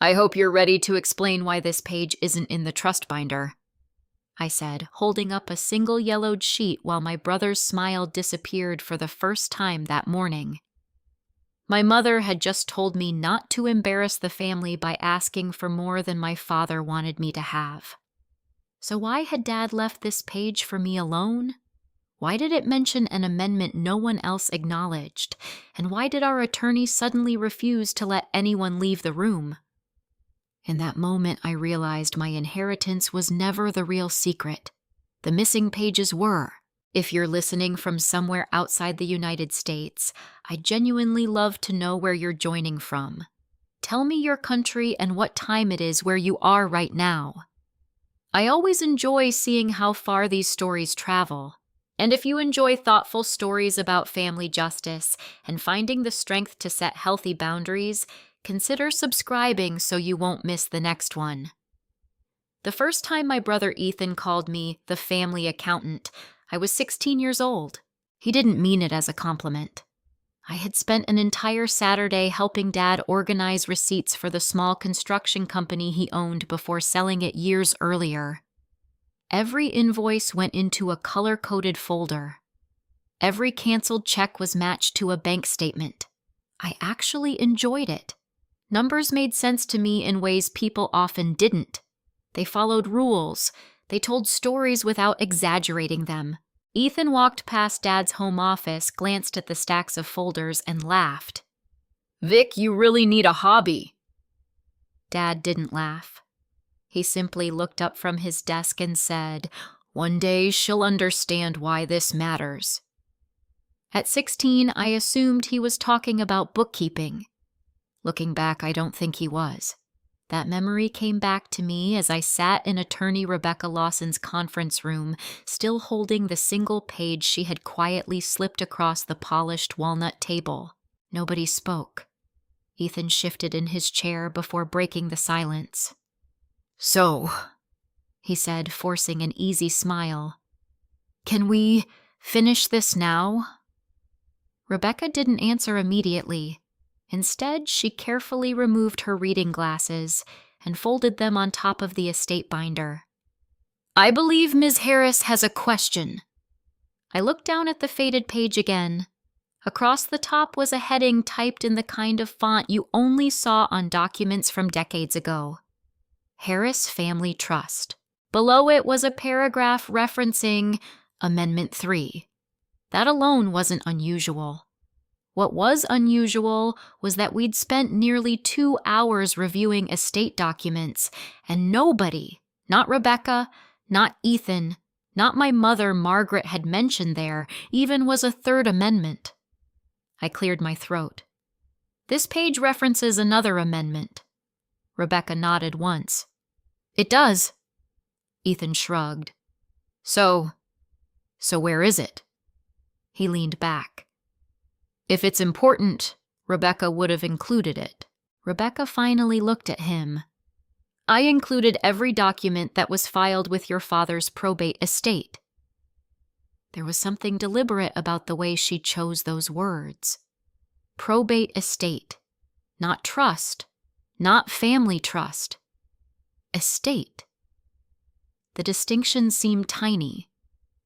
I hope you're ready to explain why this page isn't in the trust binder, I said, holding up a single yellowed sheet while my brother's smile disappeared for the first time that morning. My mother had just told me not to embarrass the family by asking for more than my father wanted me to have. So why had Dad left this page for me alone? Why did it mention an amendment no one else acknowledged? And why did our attorney suddenly refuse to let anyone leave the room? In that moment, I realized my inheritance was never the real secret. The missing pages were. If you're listening from somewhere outside the United States, I genuinely love to know where you're joining from. Tell me your country and what time it is where you are right now. I always enjoy seeing how far these stories travel. And if you enjoy thoughtful stories about family justice and finding the strength to set healthy boundaries, consider subscribing so you won't miss the next one. The first time my brother Ethan called me the family accountant, I was 16 years old. He didn't mean it as a compliment. I had spent an entire Saturday helping Dad organize receipts for the small construction company he owned before selling it years earlier. Every invoice went into a color-coded folder. Every canceled check was matched to a bank statement. I actually enjoyed it. Numbers made sense to me in ways people often didn't. They followed rules. They told stories without exaggerating them. Ethan walked past Dad's home office, glanced at the stacks of folders, and laughed. "Vic, you really need a hobby." Dad didn't laugh. He simply looked up from his desk and said, "One day she'll understand why this matters." At 16, I assumed he was talking about bookkeeping. Looking back, I don't think he was. That memory came back to me as I sat in attorney Rebecca Lawson's conference room, still holding the single page she had quietly slipped across the polished walnut table. Nobody spoke. Ethan shifted in his chair before breaking the silence. "So," he said, forcing an easy smile, "can we finish this now?" Rebecca didn't answer immediately. Instead, she carefully removed her reading glasses and folded them on top of the estate binder. "I believe Ms. Harris has a question." I looked down at the faded page again. Across the top was a heading typed in the kind of font you only saw on documents from decades ago. Harris Family Trust. Below it was a paragraph referencing Amendment 3. That alone wasn't unusual. What was unusual was that we'd spent nearly 2 hours reviewing estate documents, and nobody, not Rebecca, not Ethan, not my mother Margaret had mentioned there, even was a third amendment. I cleared my throat. "This page references another amendment." Rebecca nodded once. "It does." Ethan shrugged. So where is it?" He leaned back. "If it's important, Rebecca would have included it." Rebecca finally looked at him. "I included every document that was filed with your father's probate estate." There was something deliberate about the way she chose those words. Probate estate. Not trust. Not family trust. Estate. The distinction seemed tiny.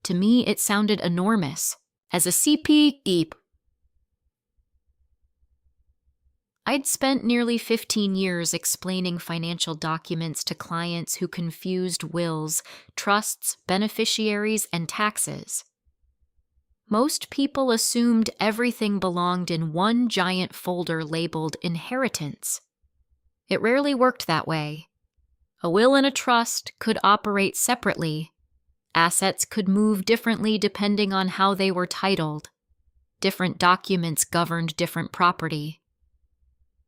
To me, it sounded enormous. As a CP, geep. I'd spent nearly 15 years explaining financial documents to clients who confused wills, trusts, beneficiaries, and taxes. Most people assumed everything belonged in one giant folder labeled inheritance. It rarely worked that way. A will and a trust could operate separately. Assets could move differently depending on how they were titled. Different documents governed different property.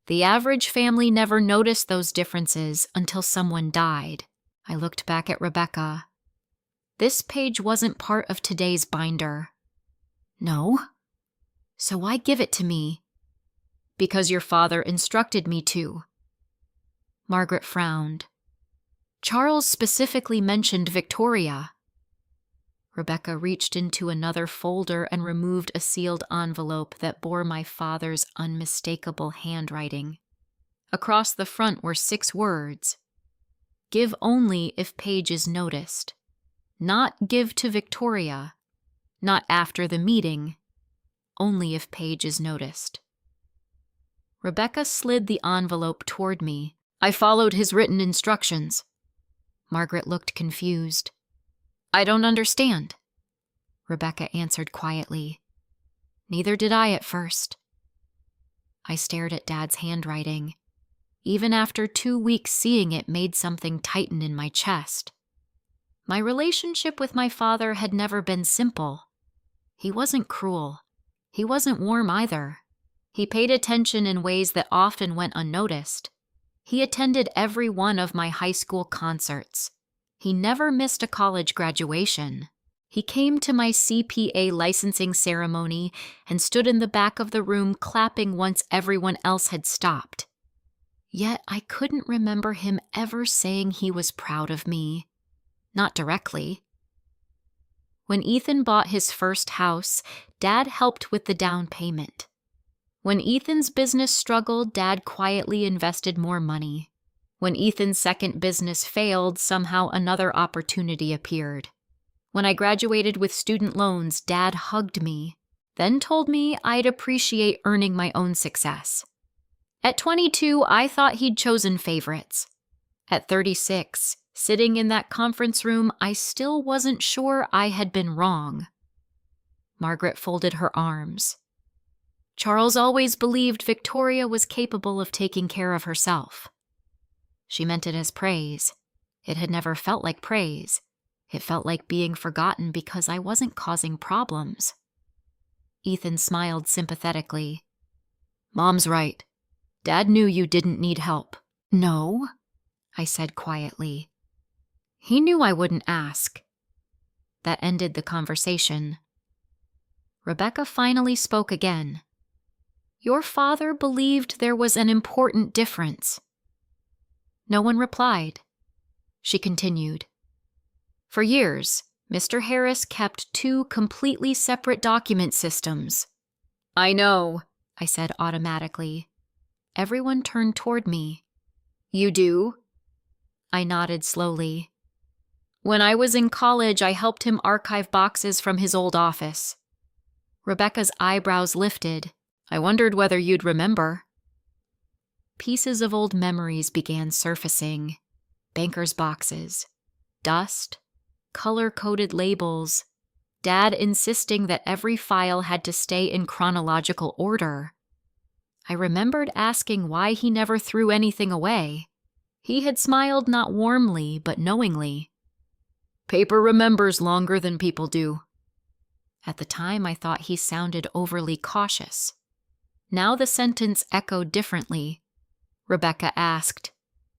The average family never noticed those differences until someone died. I looked back at Rebecca. This page wasn't part of today's binder. "No? So why give it to me?" "Because your father instructed me to." Margaret frowned. "Charles specifically mentioned Victoria." Rebecca reached into another folder and removed a sealed envelope that bore my father's unmistakable handwriting. Across the front were 6 words. Give only if page is noticed. Not give to Victoria. Not after the meeting. Only if page is noticed. Rebecca slid the envelope toward me. I followed his written instructions. Margaret looked confused. I don't understand. Rebecca answered quietly. Neither did I at first. I stared at Dad's handwriting. Even after 2 weeks seeing it made something tighten in my chest. My relationship with my father had never been simple. He wasn't cruel. He wasn't warm either. He paid attention in ways that often went unnoticed. He attended every one of my high school concerts. He never missed a college graduation. He came to my CPA licensing ceremony and stood in the back of the room clapping once everyone else had stopped. Yet I couldn't remember him ever saying he was proud of me. Not directly. When Ethan bought his first house, Dad helped with the down payment. When Ethan's business struggled, Dad quietly invested more money. When Ethan's second business failed, somehow another opportunity appeared. When I graduated with student loans, Dad hugged me, then told me I'd appreciate earning my own success. At 22, I thought he'd chosen favorites. At 36, sitting in that conference room, I still wasn't sure I had been wrong. Margaret folded her arms. Charles always believed Victoria was capable of taking care of herself. She meant it as praise. It had never felt like praise. It felt like being forgotten because I wasn't causing problems. Ethan smiled sympathetically. Mom's right. Dad knew you didn't need help. No, I said quietly. He knew I wouldn't ask. That ended the conversation. Rebecca finally spoke again. Your father believed there was an important difference. No one replied. She continued. For years, Mr. Harris kept 2 completely separate document systems. I know, I said automatically. Everyone turned toward me. You do? I nodded slowly. When I was in college, I helped him archive boxes from his old office. Rebecca's eyebrows lifted. I wondered whether you'd remember. Pieces of old memories began surfacing. Banker's boxes, dust, color-coded labels, Dad insisting that every file had to stay in chronological order. I remembered asking why he never threw anything away. He had smiled not warmly, but knowingly. Paper remembers longer than people do. At the time, I thought he sounded overly cautious. Now the sentence echoed differently. Rebecca asked,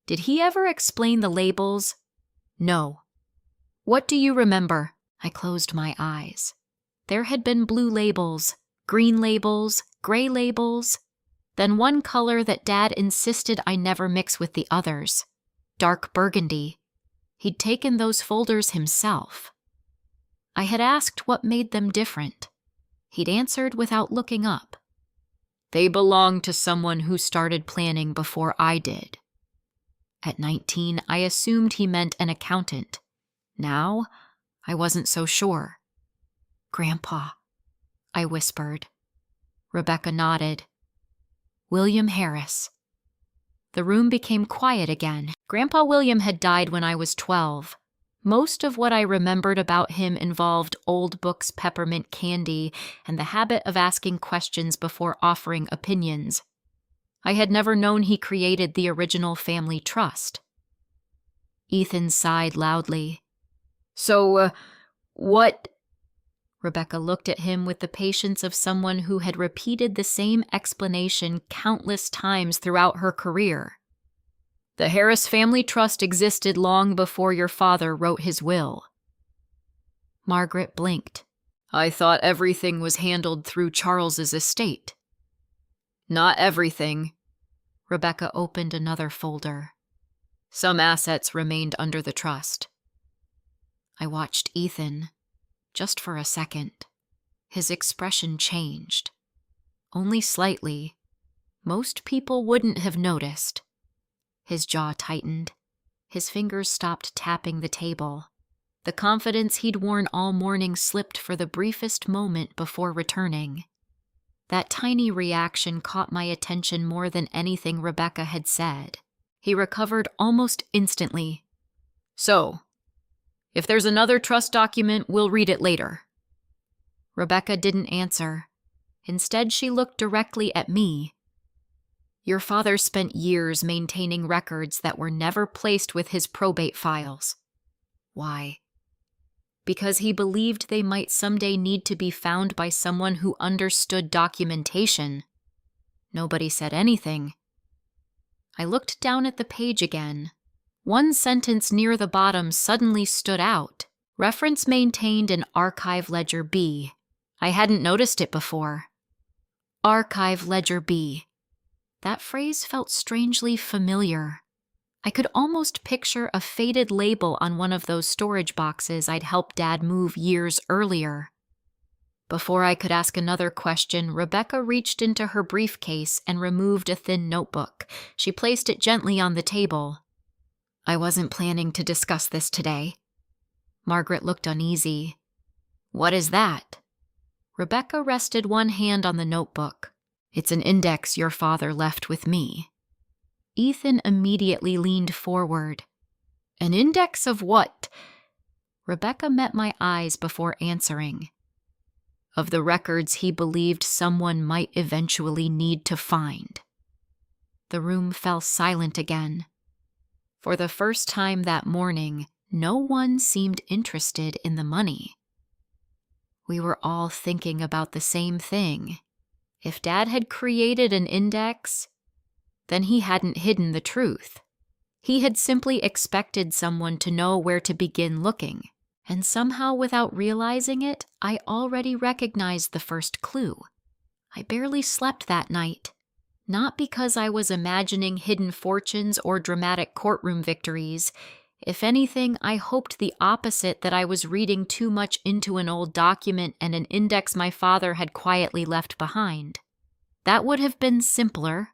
Did he ever explain the labels? No. What do you remember? I closed my eyes. There had been blue labels, green labels, gray labels, then one color that Dad insisted I never mix with the others, dark burgundy. He'd taken those folders himself. I had asked what made them different. He'd answered without looking up. They belonged to someone who started planning before I did. At 19, I assumed he meant an accountant. Now, I wasn't so sure. Grandpa, I whispered. Rebecca nodded. William Harris. The room became quiet again. Grandpa William had died when I was 12. Most of what I remembered about him involved old books, peppermint candy, and the habit of asking questions before offering opinions. I had never known he created the original family trust. Ethan sighed loudly. So, what? Rebecca looked at him with the patience of someone who had repeated the same explanation countless times throughout her career. The Harris Family Trust existed long before your father wrote his will. Margaret blinked. I thought everything was handled through Charles's estate. Not everything. Rebecca opened another folder. Some assets remained under the trust. I watched Ethan. Just for a second. His expression changed. Only slightly. Most people wouldn't have noticed. His jaw tightened. His fingers stopped tapping the table. The confidence he'd worn all morning slipped for the briefest moment before returning. That tiny reaction caught my attention more than anything Rebecca had said. He recovered almost instantly. "So, if there's another trust document, we'll read it later." Rebecca didn't answer. Instead, she looked directly at me. "Your father spent years maintaining records that were never placed with his probate files. Why? Because he believed they might someday need to be found by someone who understood documentation. Nobody said anything." I looked down at the page again. One sentence near the bottom suddenly stood out. Reference maintained in Archive Ledger B. I hadn't noticed it before. Archive Ledger B. That phrase felt strangely familiar. I could almost picture a faded label on one of those storage boxes I'd helped Dad move years earlier. Before I could ask another question, Rebecca reached into her briefcase and removed a thin notebook. She placed it gently on the table. "I wasn't planning to discuss this today." Margaret looked uneasy. "What is that?" Rebecca rested one hand on the notebook. "It's an index your father left with me." Ethan immediately leaned forward. "An index of what?" Rebecca met my eyes before answering. "Of the records he believed someone might eventually need to find." The room fell silent again. For the first time that morning, no one seemed interested in the money. We were all thinking about the same thing. If Dad had created an index, then he hadn't hidden the truth. He had simply expected someone to know where to begin looking. And somehow, without realizing it, I already recognized the first clue. I barely slept that night. Not because I was imagining hidden fortunes or dramatic courtroom victories. If anything, I hoped the opposite, that I was reading too much into an old document and an index my father had quietly left behind. That would have been simpler.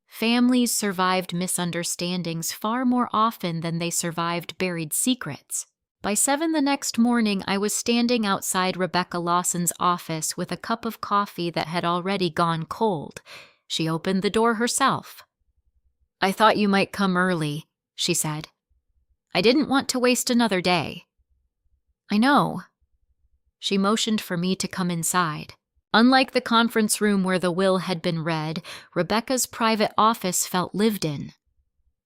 Families survived misunderstandings far more often than they survived buried secrets. By 7 the next morning, I was standing outside Rebecca Lawson's office with a cup of coffee that had already gone cold. She opened the door herself. "I thought you might come early," she said. "I didn't want to waste another day." "I know." She motioned for me to come inside. Unlike the conference room where the will had been read, Rebecca's private office felt lived in.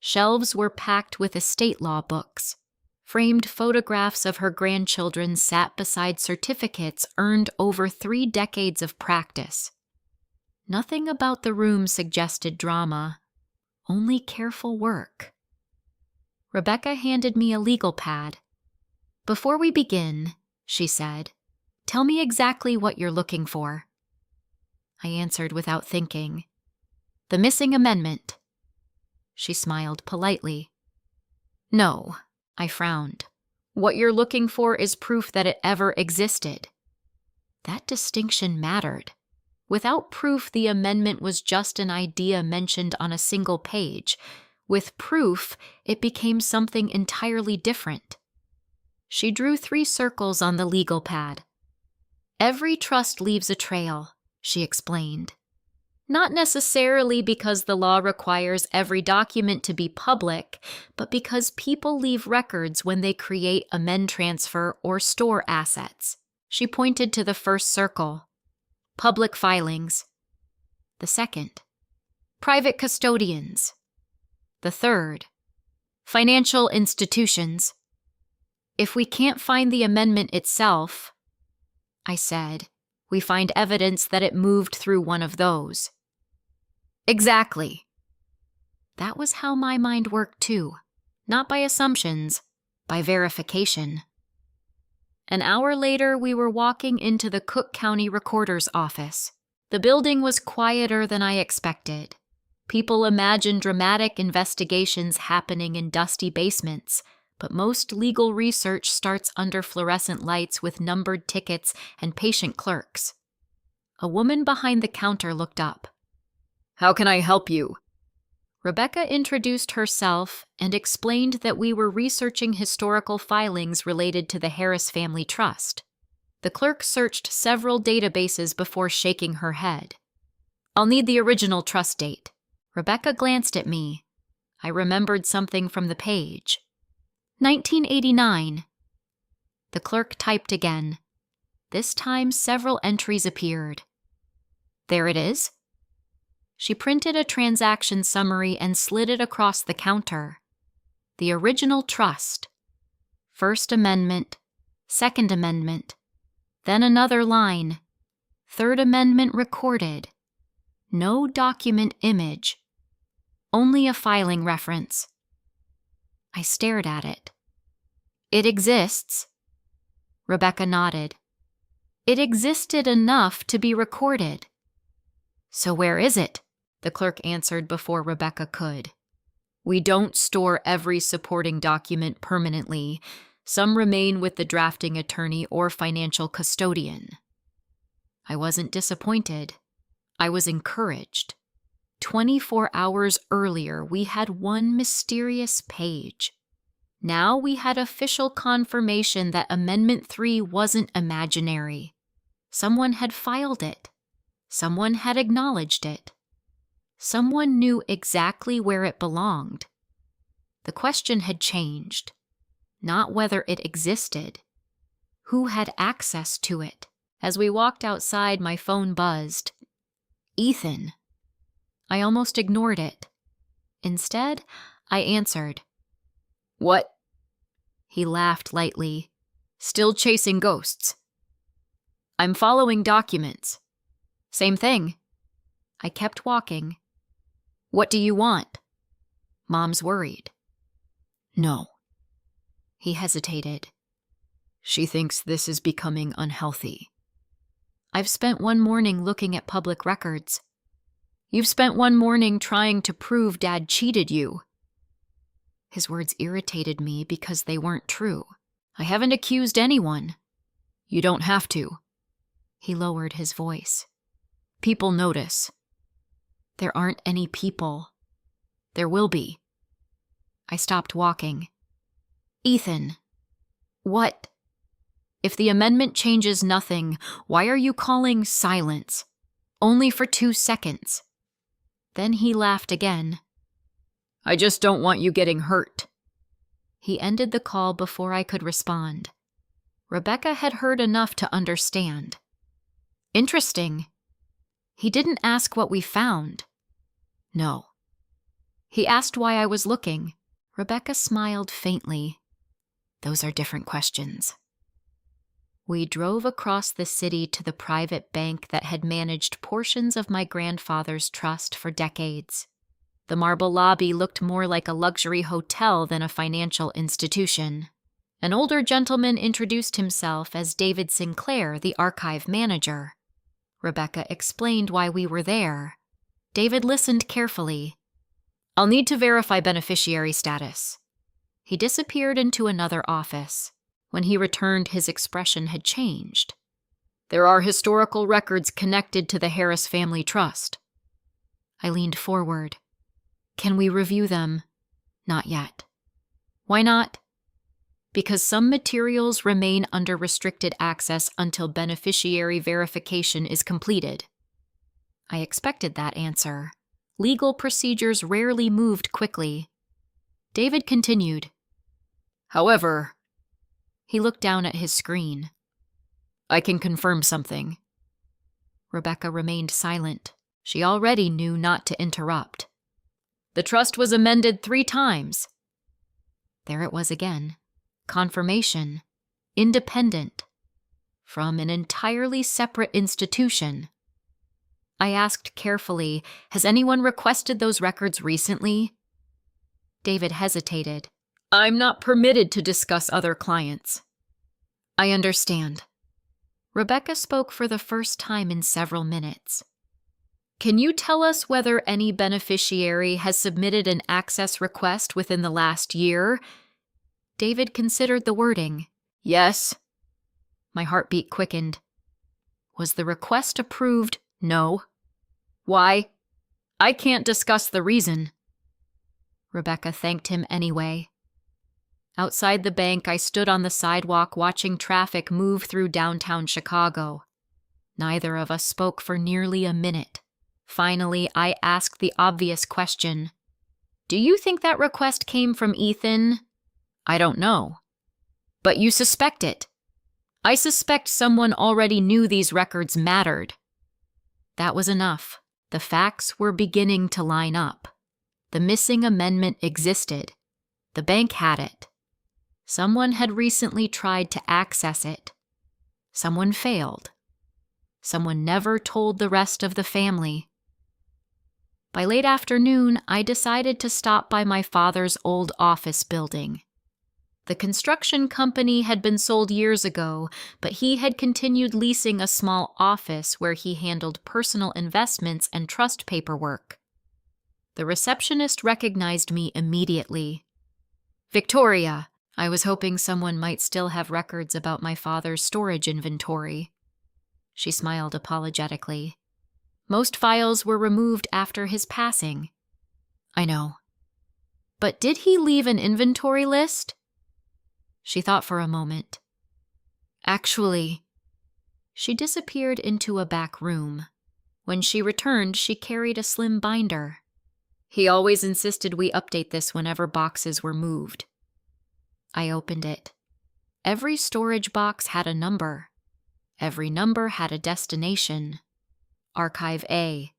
Shelves were packed with estate law books. Framed photographs of her grandchildren sat beside certificates earned over 3 decades of practice. Nothing about the room suggested drama, only careful work. Rebecca handed me a legal pad. "Before we begin," she said, "tell me exactly what you're looking for." I answered without thinking. "The missing amendment." She smiled politely. "No." I frowned. "What you're looking for is proof that it ever existed." That distinction mattered. Without proof, the amendment was just an idea mentioned on a single page. With proof, it became something entirely different. She drew 3 circles on the legal pad. "Every trust leaves a trail," she explained. "Not necessarily because the law requires every document to be public, but because people leave records when they create, amend, transfer, or store assets." She pointed to the first circle. "Public filings." The second. "Private custodians." The third. "Financial institutions." "If we can't find the amendment itself," I said, "we find evidence that it moved through one of those." "Exactly." That was how my mind worked too. Not by assumptions, by verification. An hour later, we were walking into the Cook County Recorder's office. The building was quieter than I expected. People imagine dramatic investigations happening in dusty basements, but most legal research starts under fluorescent lights with numbered tickets and patient clerks. A woman behind the counter looked up. "How can I help you?" Rebecca introduced herself and explained that we were researching historical filings related to the Harris Family Trust. The clerk searched several databases before shaking her head. I'll need the original trust date. Rebecca glanced at me. I remembered something from the page. 1989. The clerk typed again. This time several entries appeared. There it is. She printed a transaction summary and slid it across the counter. The original trust. First Amendment, Second Amendment, then another line. Third Amendment recorded. No document image. Only a filing reference. I stared at it. It exists. Rebecca nodded. It existed enough to be recorded. So where is it? The clerk answered before Rebecca could. We don't store every supporting document permanently. Some remain with the drafting attorney or financial custodian. I wasn't disappointed. I was encouraged. 24 hours earlier, we had one mysterious page. Now we had official confirmation that Amendment 3 wasn't imaginary. Someone had filed it. Someone had acknowledged it. Someone knew exactly where it belonged. The question had changed. Not whether it existed. Who had access to it? As we walked outside, my phone buzzed. Ethan. I almost ignored it. Instead, I answered. What? He laughed lightly. Still chasing ghosts. I'm following documents. Same thing. I kept walking. What do you want? Mom's worried. No. He hesitated. She thinks this is becoming unhealthy. I've spent one morning looking at public records. You've spent one morning trying to prove Dad cheated you. His words irritated me because they weren't true. I haven't accused anyone. You don't have to. He lowered his voice. People notice. There aren't any people. There will be. I stopped walking. Ethan. What? If the amendment changes nothing, why are you calling silence? Only for 2 seconds. Then he laughed again. I just don't want you getting hurt. He ended the call before I could respond. Rebecca had heard enough to understand. Interesting. He didn't ask what we found. No. He asked why I was looking. Rebecca smiled faintly. Those are different questions. We drove across the city to the private bank that had managed portions of my grandfather's trust for decades. The marble lobby looked more like a luxury hotel than a financial institution. An older gentleman introduced himself as David Sinclair, the archive manager. Rebecca explained why we were there. David listened carefully. I'll need to verify beneficiary status. He disappeared into another office. When he returned, his expression had changed. There are historical records connected to the Harris Family Trust. I leaned forward. Can we review them? Not yet. Why not? Because some materials remain under restricted access until beneficiary verification is completed. I expected that answer. Legal procedures rarely moved quickly. David continued. However, he looked down at his screen. I can confirm something. Rebecca remained silent. She already knew not to interrupt. The trust was amended 3 times. There it was again. Confirmation. Independent. From an entirely separate institution. I asked carefully, has anyone requested those records recently? David hesitated. I'm not permitted to discuss other clients. I understand. Rebecca spoke for the first time in several minutes. Can you tell us whether any beneficiary has submitted an access request within the last year? David considered the wording. Yes. My heartbeat quickened. Was the request approved? No. Why? I can't discuss the reason. Rebecca thanked him anyway. Outside the bank, I stood on the sidewalk watching traffic move through downtown Chicago. Neither of us spoke for nearly a minute. Finally, I asked the obvious question. "Do you think that request came from Ethan?" "I don't know." "But you suspect it." "I suspect someone already knew these records mattered." That was enough. The facts were beginning to line up. The missing amendment existed. The bank had it. Someone had recently tried to access it. Someone failed. Someone never told the rest of the family. By late afternoon, I decided to stop by my father's old office building. The construction company had been sold years ago, but he had continued leasing a small office where he handled personal investments and trust paperwork. The receptionist recognized me immediately. "Victoria." I was hoping someone might still have records about my father's storage inventory. She smiled apologetically. "Most files were removed after his passing." "I know." "But did he leave an inventory list?" She thought for a moment. "Actually," she disappeared into a back room. When she returned, she carried a slim binder. "He always insisted we update this whenever boxes were moved." I opened it. Every storage box had a number. Every number had a destination. Archive A,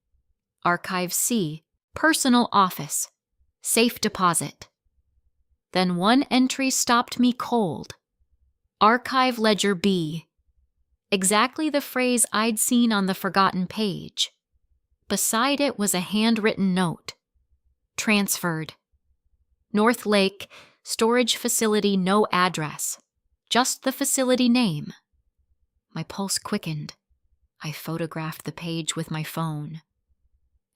Archive C, Personal Office, Safe Deposit. Then one entry stopped me cold. Archive Ledger B. Exactly the phrase I'd seen on the forgotten page. Beside it was a handwritten note. Transferred. North Lake, storage facility, no address. Just the facility name. My pulse quickened. I photographed the page with my phone.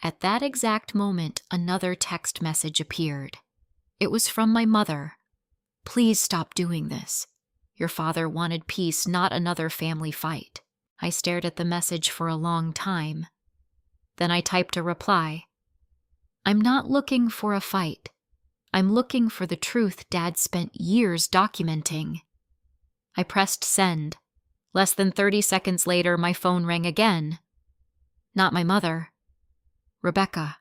At that exact moment, another text message appeared. It was from my mother. "Please stop doing this. Your father wanted peace, not another family fight." I stared at the message for a long time. Then I typed a reply. "I'm not looking for a fight. I'm looking for the truth Dad spent years documenting." I pressed send. Less than 30 seconds later, my phone rang again. Not my mother. Rebecca.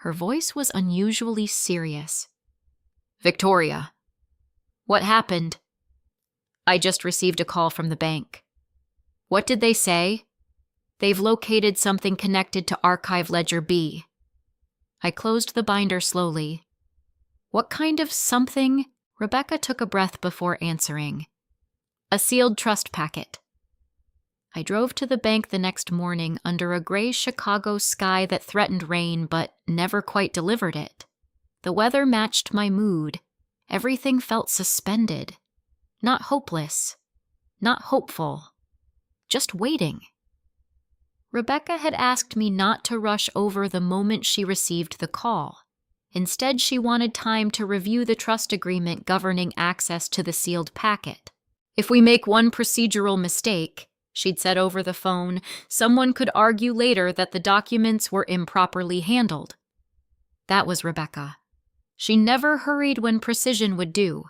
Her voice was unusually serious. "Victoria." "What happened?" "I just received a call from the bank." "What did they say?" "They've located something connected to Archive Ledger B." I closed the binder slowly. "What kind of something?" Rebecca took a breath before answering. "A sealed trust packet." I drove to the bank the next morning under a gray Chicago sky that threatened rain but never quite delivered it. The weather matched my mood. Everything felt suspended. Not hopeless. Not hopeful. Just waiting. Rebecca had asked me not to rush over the moment she received the call. Instead, she wanted time to review the trust agreement governing access to the sealed packet. If we make one procedural mistake, she'd said over the phone, someone could argue later that the documents were improperly handled. That was Rebecca. She never hurried when precision would do.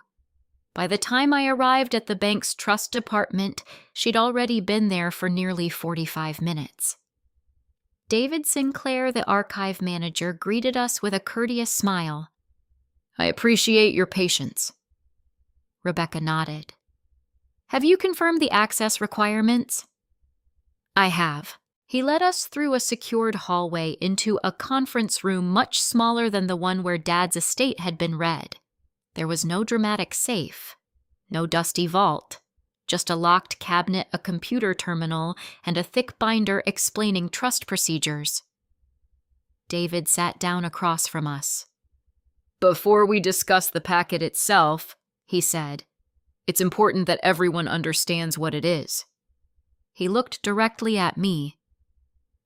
By the time I arrived at the bank's trust department, she'd already been there for nearly 45 minutes. David Sinclair, the archive manager, greeted us with a courteous smile. "I appreciate your patience." Rebecca nodded. "Have you confirmed the access requirements?" "I have." He led us through a secured hallway into a conference room much smaller than the one where Dad's estate had been read. There was no dramatic safe, no dusty vault, just a locked cabinet, a computer terminal, and a thick binder explaining trust procedures. David sat down across from us. "Before we discuss the packet itself," he said, "it's important that everyone understands what it is." He looked directly at me.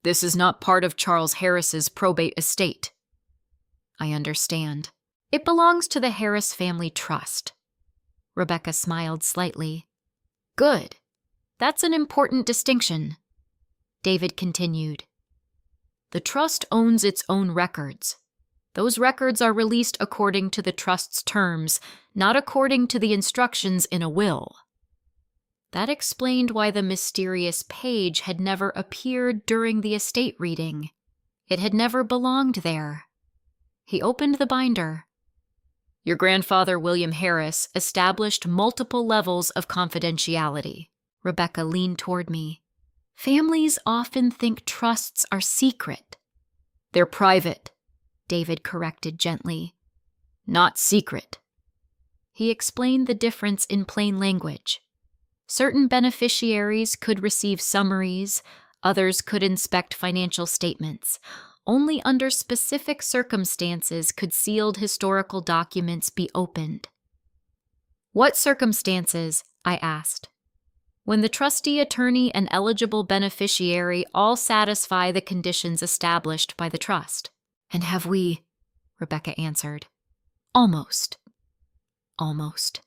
"This is not part of Charles Harris's probate estate." "I understand. It belongs to the Harris Family Trust." Rebecca smiled slightly. "Good. That's an important distinction." David continued. "The trust owns its own records. Those records are released according to the trust's terms, not according to the instructions in a will. That explained why the mysterious page had never appeared during the estate reading. It had never belonged there. He opened the binder. Your grandfather, William Harris, established multiple levels of confidentiality. Rebecca leaned toward me. Families often think trusts are secret. They're private, David corrected gently. Not secret. He explained the difference in plain language. Certain beneficiaries could receive summaries, others could inspect financial statements. Only under specific circumstances could sealed historical documents be opened. What circumstances? I asked. When the trustee, attorney, and eligible beneficiary all satisfy the conditions established by the trust. And have we? Rebecca answered. Almost. Almost.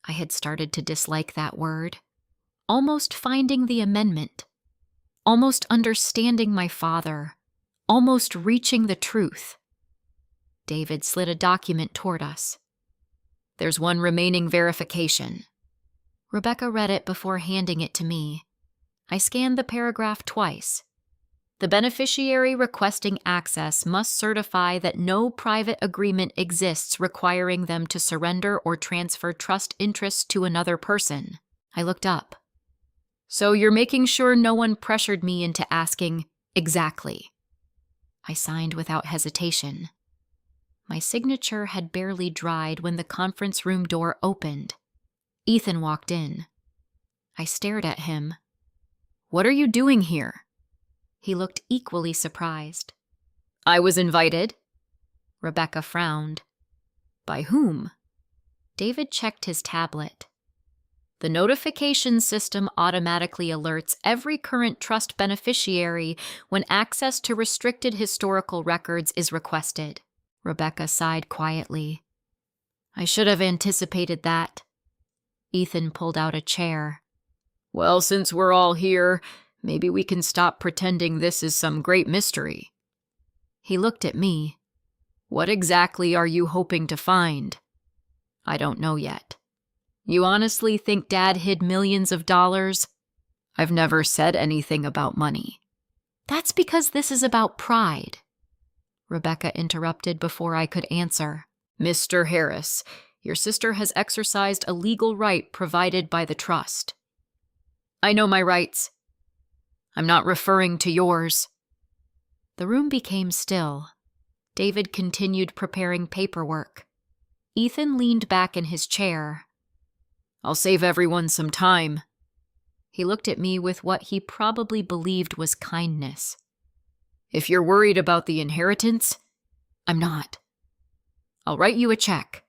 I had started to dislike that word. Almost finding the amendment. Almost understanding my father. Almost reaching the truth. David slid a document toward us. There's one remaining verification. Rebecca read it before handing it to me. I scanned the paragraph twice. The beneficiary requesting access must certify that no private agreement exists requiring them to surrender or transfer trust interests to another person. I looked up. So you're making sure no one pressured me into asking exactly. I signed without hesitation. My signature had barely dried when the conference room door opened. Ethan walked in. I stared at him. What are you doing here? He looked equally surprised. I was invited. Rebecca frowned. By whom? David checked his tablet. The notification system automatically alerts every current trust beneficiary when access to restricted historical records is requested. Rebecca sighed quietly. I should have anticipated that. Ethan pulled out a chair. Well, since we're all here, maybe we can stop pretending this is some great mystery. He looked at me. What exactly are you hoping to find? I don't know yet. You honestly think Dad hid millions of dollars? I've never said anything about money. That's because this is about pride. Rebecca interrupted before I could answer. Mr. Harris, your sister has exercised a legal right provided by the trust. I know my rights. I'm not referring to yours. The room became still. David continued preparing paperwork. Ethan leaned back in his chair. I'll save everyone some time. He looked at me with what he probably believed was kindness. If you're worried about the inheritance, I'm not. I'll write you a check.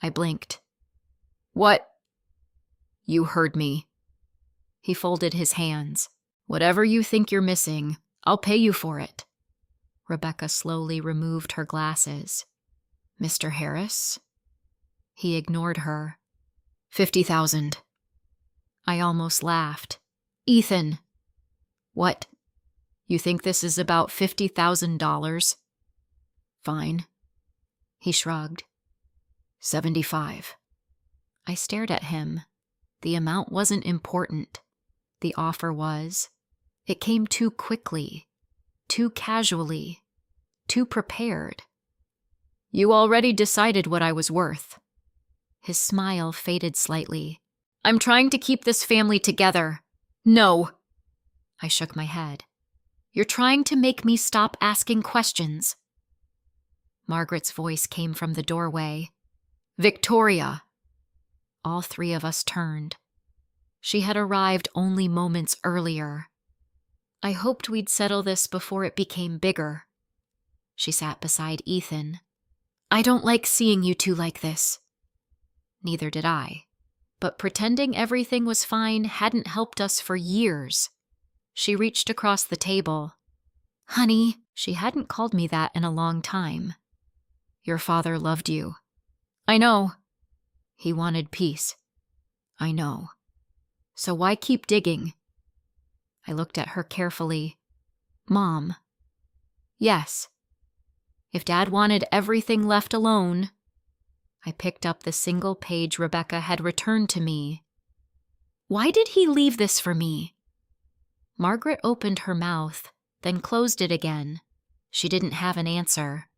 I blinked. What? You heard me. He folded his hands. Whatever you think you're missing, I'll pay you for it. Rebecca slowly removed her glasses. Mr. Harris? He ignored her. 50,000. I almost laughed. Ethan! What? You think this is about $50,000? Fine. He shrugged. 75. I stared at him. The amount wasn't important. The offer was. It came too quickly, too casually, too prepared. You already decided what I was worth. His smile faded slightly. I'm trying to keep this family together. No. I shook my head. You're trying to make me stop asking questions. Margaret's voice came from the doorway. Victoria. All three of us turned. She had arrived only moments earlier. I hoped we'd settle this before it became bigger. She sat beside Ethan. I don't like seeing you two like this. Neither did I. But pretending everything was fine hadn't helped us for years. She reached across the table. Honey, she hadn't called me that in a long time. Your father loved you. I know. He wanted peace. I know. So why keep digging? I looked at her carefully. Mom. Yes. If Dad wanted everything left alone. I picked up the single page Rebecca had returned to me. Why did he leave this for me? Margaret opened her mouth, then closed it again. She didn't have an answer.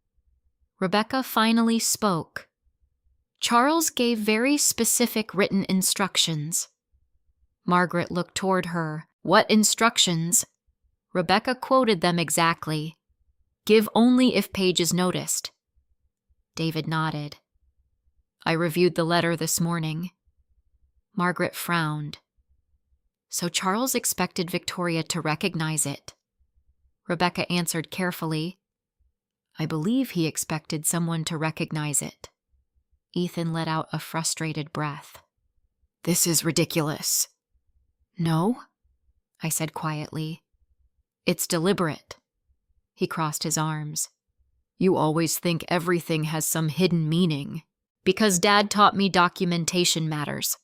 Rebecca finally spoke. Charles gave very specific written instructions. Margaret looked toward her. What instructions? Rebecca quoted them exactly. Give only if Paige is noticed. David nodded. I reviewed the letter this morning. Margaret frowned. So Charles expected Victoria to recognize it. Rebecca answered carefully. I believe he expected someone to recognize it. Ethan let out a frustrated breath. This is ridiculous. No, I said quietly. It's deliberate. He crossed his arms. You always think everything has some hidden meaning. Because Dad taught me documentation matters.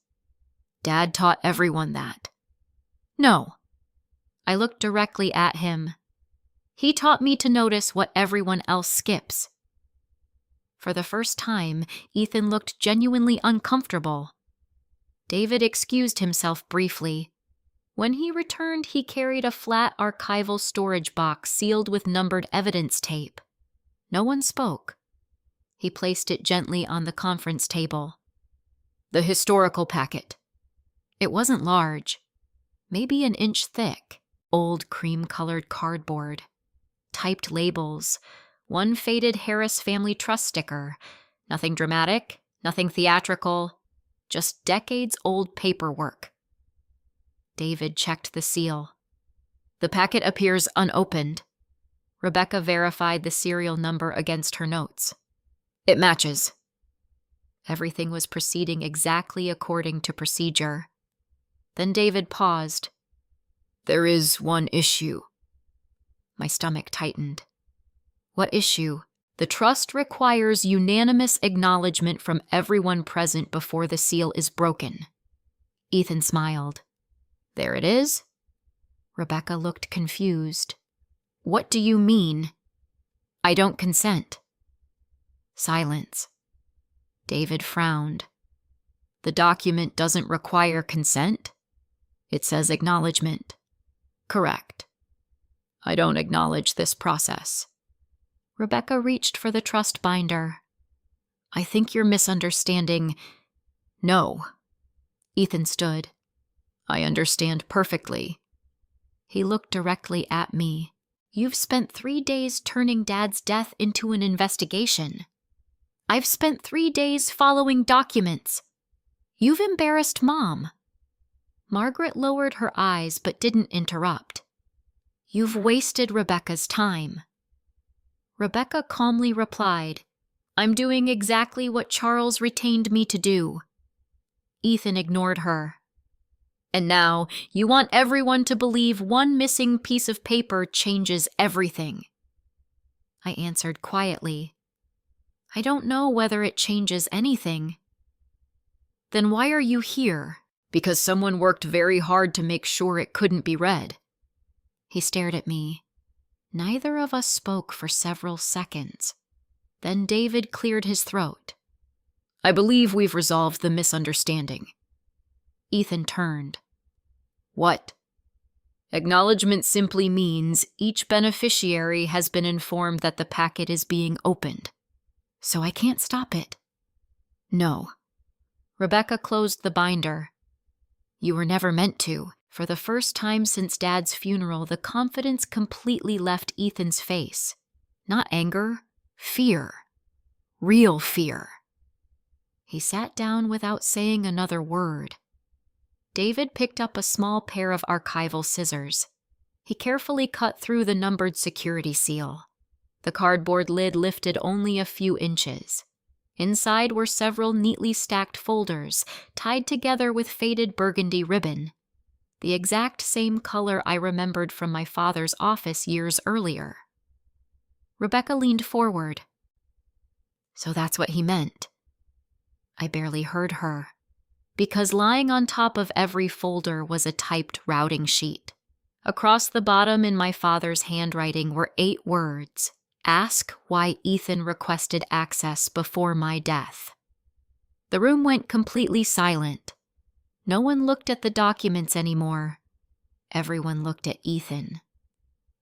Dad taught everyone that. No. I looked directly at him. He taught me to notice what everyone else skips. For the first time, Ethan looked genuinely uncomfortable. David excused himself briefly. When he returned, he carried a flat archival storage box sealed with numbered evidence tape. No one spoke. He placed it gently on the conference table. The historical packet. It wasn't large. Maybe an inch thick. Old cream-colored cardboard. Typed labels. One faded Harris Family Trust sticker. Nothing dramatic, nothing theatrical. Just decades-old paperwork. David checked the seal. The packet appears unopened. Rebecca verified the serial number against her notes. It matches. Everything was proceeding exactly according to procedure. Then David paused. There is one issue. My stomach tightened. What issue? The trust requires unanimous acknowledgement from everyone present before the seal is broken. Ethan smiled. There it is. Rebecca looked confused. What do you mean? I don't consent. Silence. David frowned. The document doesn't require consent. It says acknowledgement. Correct. I don't acknowledge this process. Rebecca reached for the trust binder. I think you're misunderstanding. No. Ethan stood. I understand perfectly. He looked directly at me. You've spent 3 days turning Dad's death into an investigation. I've spent 3 days following documents. You've embarrassed Mom. Margaret lowered her eyes but didn't interrupt. You've wasted Rebecca's time. Rebecca calmly replied, I'm doing exactly what Charles retained me to do. Ethan ignored her. And now, you want everyone to believe one missing piece of paper changes everything. I answered quietly. I don't know whether it changes anything. Then why are you here? Because someone worked very hard to make sure it couldn't be read. He stared at me. Neither of us spoke for several seconds. Then David cleared his throat. I believe we've resolved the misunderstanding. Ethan turned. What? Acknowledgement simply means each beneficiary has been informed that the packet is being opened. So I can't stop it. No. Rebecca closed the binder. You were never meant to. For the first time since Dad's funeral, the confidence completely left Ethan's face. Not anger, fear. Real fear. He sat down without saying another word. David picked up a small pair of archival scissors. He carefully cut through the numbered security seal. The cardboard lid lifted only a few inches. Inside were several neatly stacked folders, tied together with faded burgundy ribbon. The exact same color I remembered from my father's office years earlier. Rebecca leaned forward. So that's what he meant. I barely heard her, because lying on top of every folder was a typed routing sheet. Across the bottom in my father's handwriting were 8 words, Ask why Ethan requested access before my death. The room went completely silent. No one looked at the documents anymore. Everyone looked at Ethan.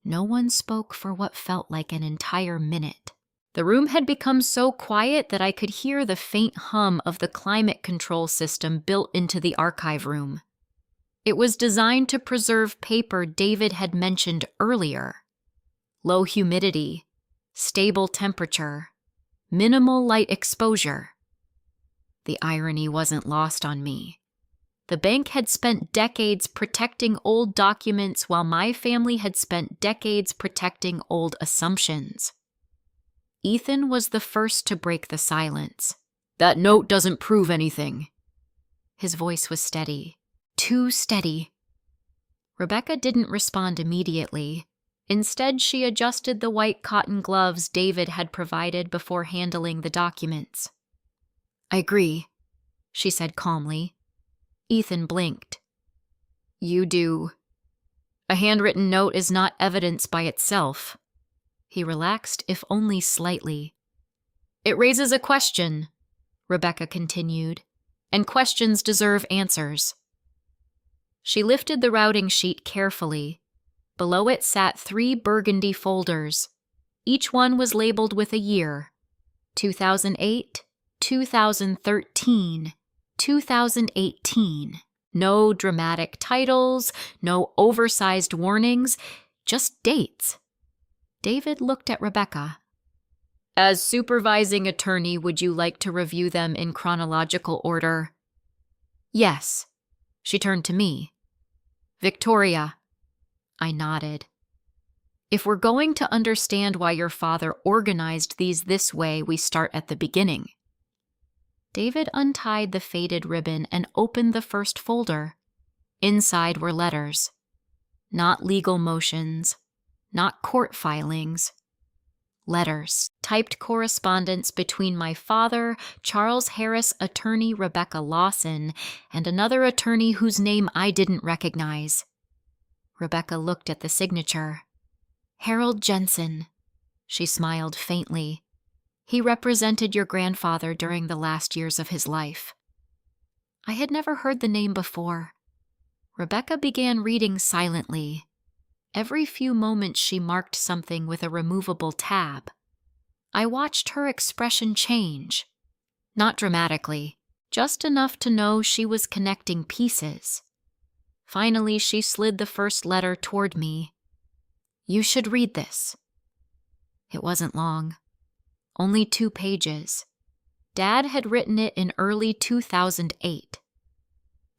No one spoke for what felt like an entire minute. The room had become so quiet that I could hear the faint hum of the climate control system built into the archive room. It was designed to preserve paper David had mentioned earlier. Low humidity, stable temperature, minimal light exposure. The irony wasn't lost on me. The bank had spent decades protecting old documents while my family had spent decades protecting old assumptions. Ethan was the first to break the silence. "That note doesn't prove anything." His voice was steady. Too steady. Rebecca didn't respond immediately. Instead, she adjusted the white cotton gloves David had provided before handling the documents. "I agree," she said calmly. Ethan blinked. "You do. A handwritten note is not evidence by itself." He relaxed, if only slightly. "It raises a question," Rebecca continued, "and questions deserve answers." She lifted the routing sheet carefully. Below it sat 3 burgundy folders. Each one was labeled with a year: 2008, 2013, 2018. No dramatic titles, no oversized warnings, just dates. David looked at Rebecca. "As supervising attorney, would you like to review them in chronological order?" "Yes." She turned to me. "Victoria." I nodded. "If we're going to understand why your father organized these this way, we start at the beginning." David untied the faded ribbon and opened the first folder. Inside were letters. Not legal motions, not court filings. Letters, typed correspondence between my father, Charles Harris attorney Rebecca Lawson, and another attorney whose name I didn't recognize. Rebecca looked at the signature. "Harold Jensen." She smiled faintly. "He represented your grandfather during the last years of his life." I had never heard the name before. Rebecca began reading silently. Every few moments she marked something with a removable tab. I watched her expression change. Not dramatically, just enough to know she was connecting pieces. Finally, she slid the first letter toward me. "You should read this." It wasn't long. Only 2 pages. Dad had written it in early 2008.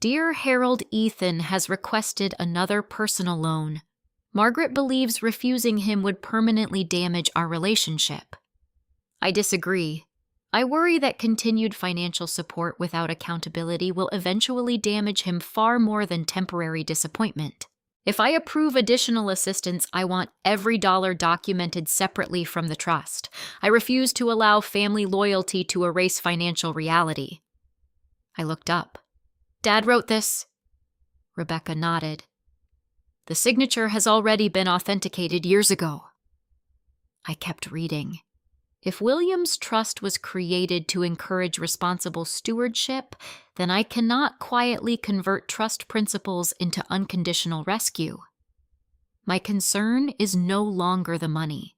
"Dear Harold, Ethan has requested another personal loan. Margaret believes refusing him would permanently damage our relationship. I disagree. I worry that continued financial support without accountability will eventually damage him far more than temporary disappointment. If I approve additional assistance, I want every dollar documented separately from the trust. I refuse to allow family loyalty to erase financial reality." I looked up. "Dad wrote this?" Rebecca nodded. "The signature has already been authenticated years ago." I kept reading. If William's trust was created to encourage responsible stewardship, then I cannot quietly convert trust principles into unconditional rescue. My concern is no longer the money.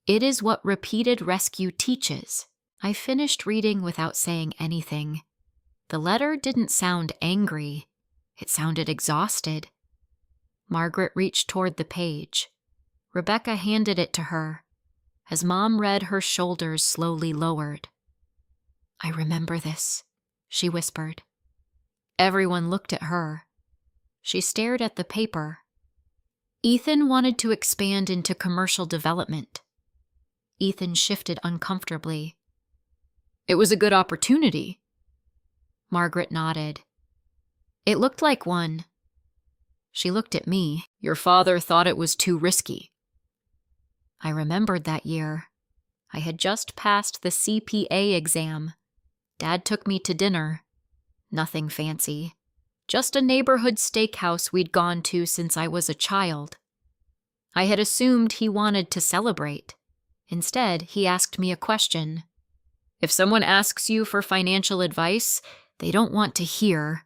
It is what repeated rescue teaches. I finished reading without saying anything. The letter didn't sound angry. It sounded exhausted. Margaret reached toward the page. Rebecca handed it to her. As Mom read, her shoulders slowly lowered. "I remember this," she whispered. Everyone looked at her. She stared at the paper. "Ethan wanted to expand into commercial development." Ethan shifted uncomfortably. "It was a good opportunity." Margaret nodded. "It looked like one." She looked at me. "Your father thought it was too risky." I remembered that year. I had just passed the CPA exam. Dad took me to dinner. Nothing fancy. Just a neighborhood steakhouse we'd gone to since I was a child. I had assumed he wanted to celebrate. Instead, he asked me a question. If someone asks you for financial advice, they don't want to hear.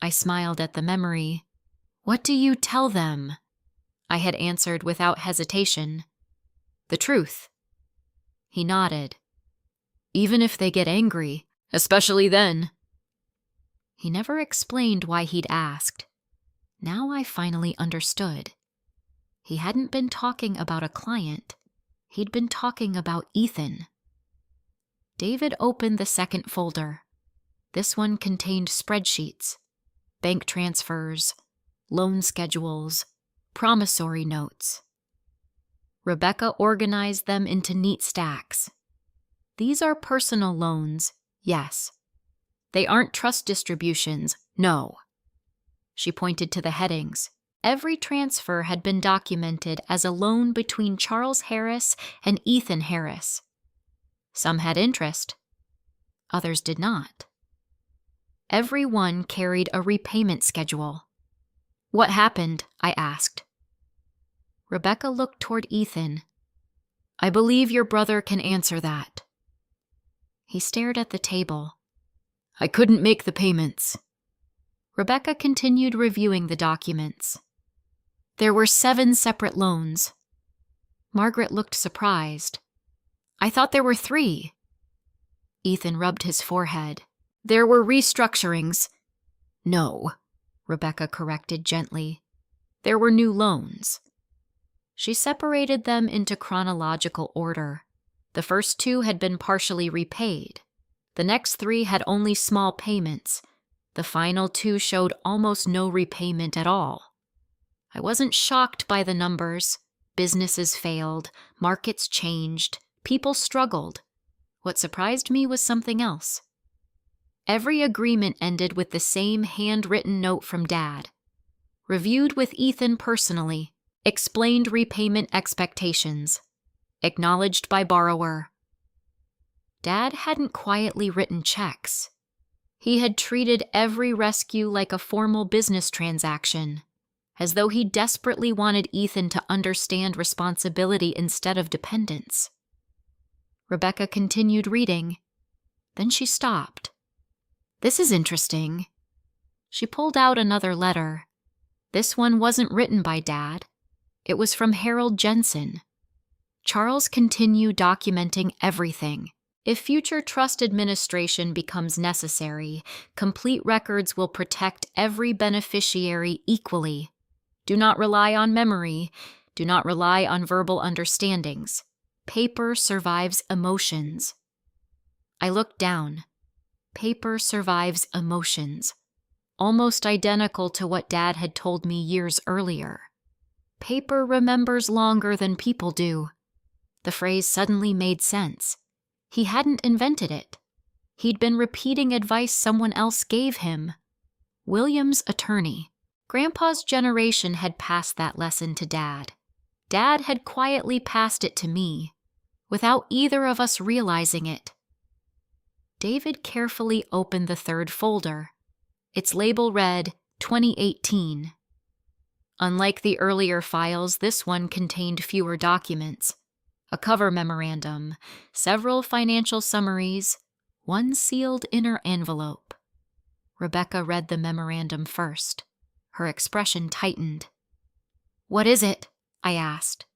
I smiled at the memory. What do you tell them? I had answered without hesitation. The truth. He nodded. Even if they get angry, especially then. He never explained why he'd asked. Now I finally understood. He hadn't been talking about a client. He'd been talking about Ethan. David opened the second folder. This one contained spreadsheets, bank transfers, loan schedules, promissory notes. Rebecca organized them into neat stacks. These are personal loans, yes. They aren't trust distributions, no. She pointed to the headings. Every transfer had been documented as a loan between Charles Harris and Ethan Harris. Some had interest. Others did not. Every one carried a repayment schedule. What happened? I asked. Rebecca looked toward Ethan. I believe your brother can answer that. He stared at the table. I couldn't make the payments. Rebecca continued reviewing the documents. There were 7 separate loans. Margaret looked surprised. I thought there were 3. Ethan rubbed his forehead. There were restructurings. No, Rebecca corrected gently. There were new loans. She separated them into chronological order. The first 2 had been partially repaid. The next 3 had only small payments. The final 2 showed almost no repayment at all. I wasn't shocked by the numbers. Businesses failed, markets changed, people struggled. What surprised me was something else. Every agreement ended with the same handwritten note from Dad. Reviewed with Ethan personally, explained repayment expectations. Acknowledged by borrower. Dad hadn't quietly written checks. He had treated every rescue like a formal business transaction, as though he desperately wanted Ethan to understand responsibility instead of dependence. Rebecca continued reading. Then she stopped. This is interesting. She pulled out another letter. This one wasn't written by Dad. It was from Harold Jensen. Charles continued documenting everything. If future trust administration becomes necessary, complete records will protect every beneficiary equally. Do not rely on memory. Do not rely on verbal understandings. Paper survives emotions. I looked down. Paper survives emotions. Almost identical to what Dad had told me years earlier. Paper remembers longer than people do. The phrase suddenly made sense. He hadn't invented it. He'd been repeating advice someone else gave him. William's attorney. Grandpa's generation had passed that lesson to Dad. Dad had quietly passed it to me, without either of us realizing it. David carefully opened the third folder. Its label read 2018. Unlike the earlier files, this one contained fewer documents. A cover memorandum, several financial summaries, one sealed inner envelope. Rebecca read the memorandum first. Her expression tightened. What is it? I asked.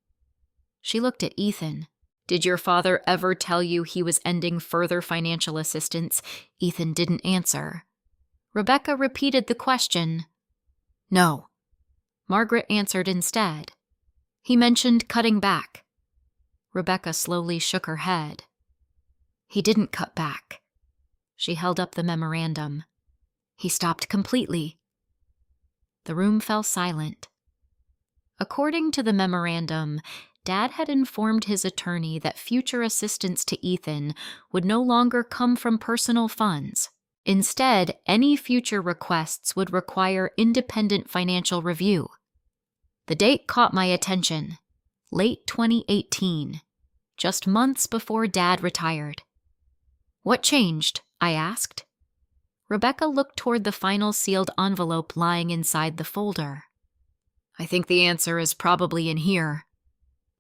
She looked at Ethan. Did your father ever tell you he was ending further financial assistance? Ethan didn't answer. Rebecca repeated the question. No. Margaret answered instead. He mentioned cutting back. Rebecca slowly shook her head. He didn't cut back. She held up the memorandum. He stopped completely. The room fell silent. According to the memorandum, Dad had informed his attorney that future assistance to Ethan would no longer come from personal funds. Instead, any future requests would require independent financial review. The date caught my attention. Late 2018, just months before Dad retired. What changed? I asked. Rebecca looked toward the final sealed envelope lying inside the folder. I think the answer is probably in here.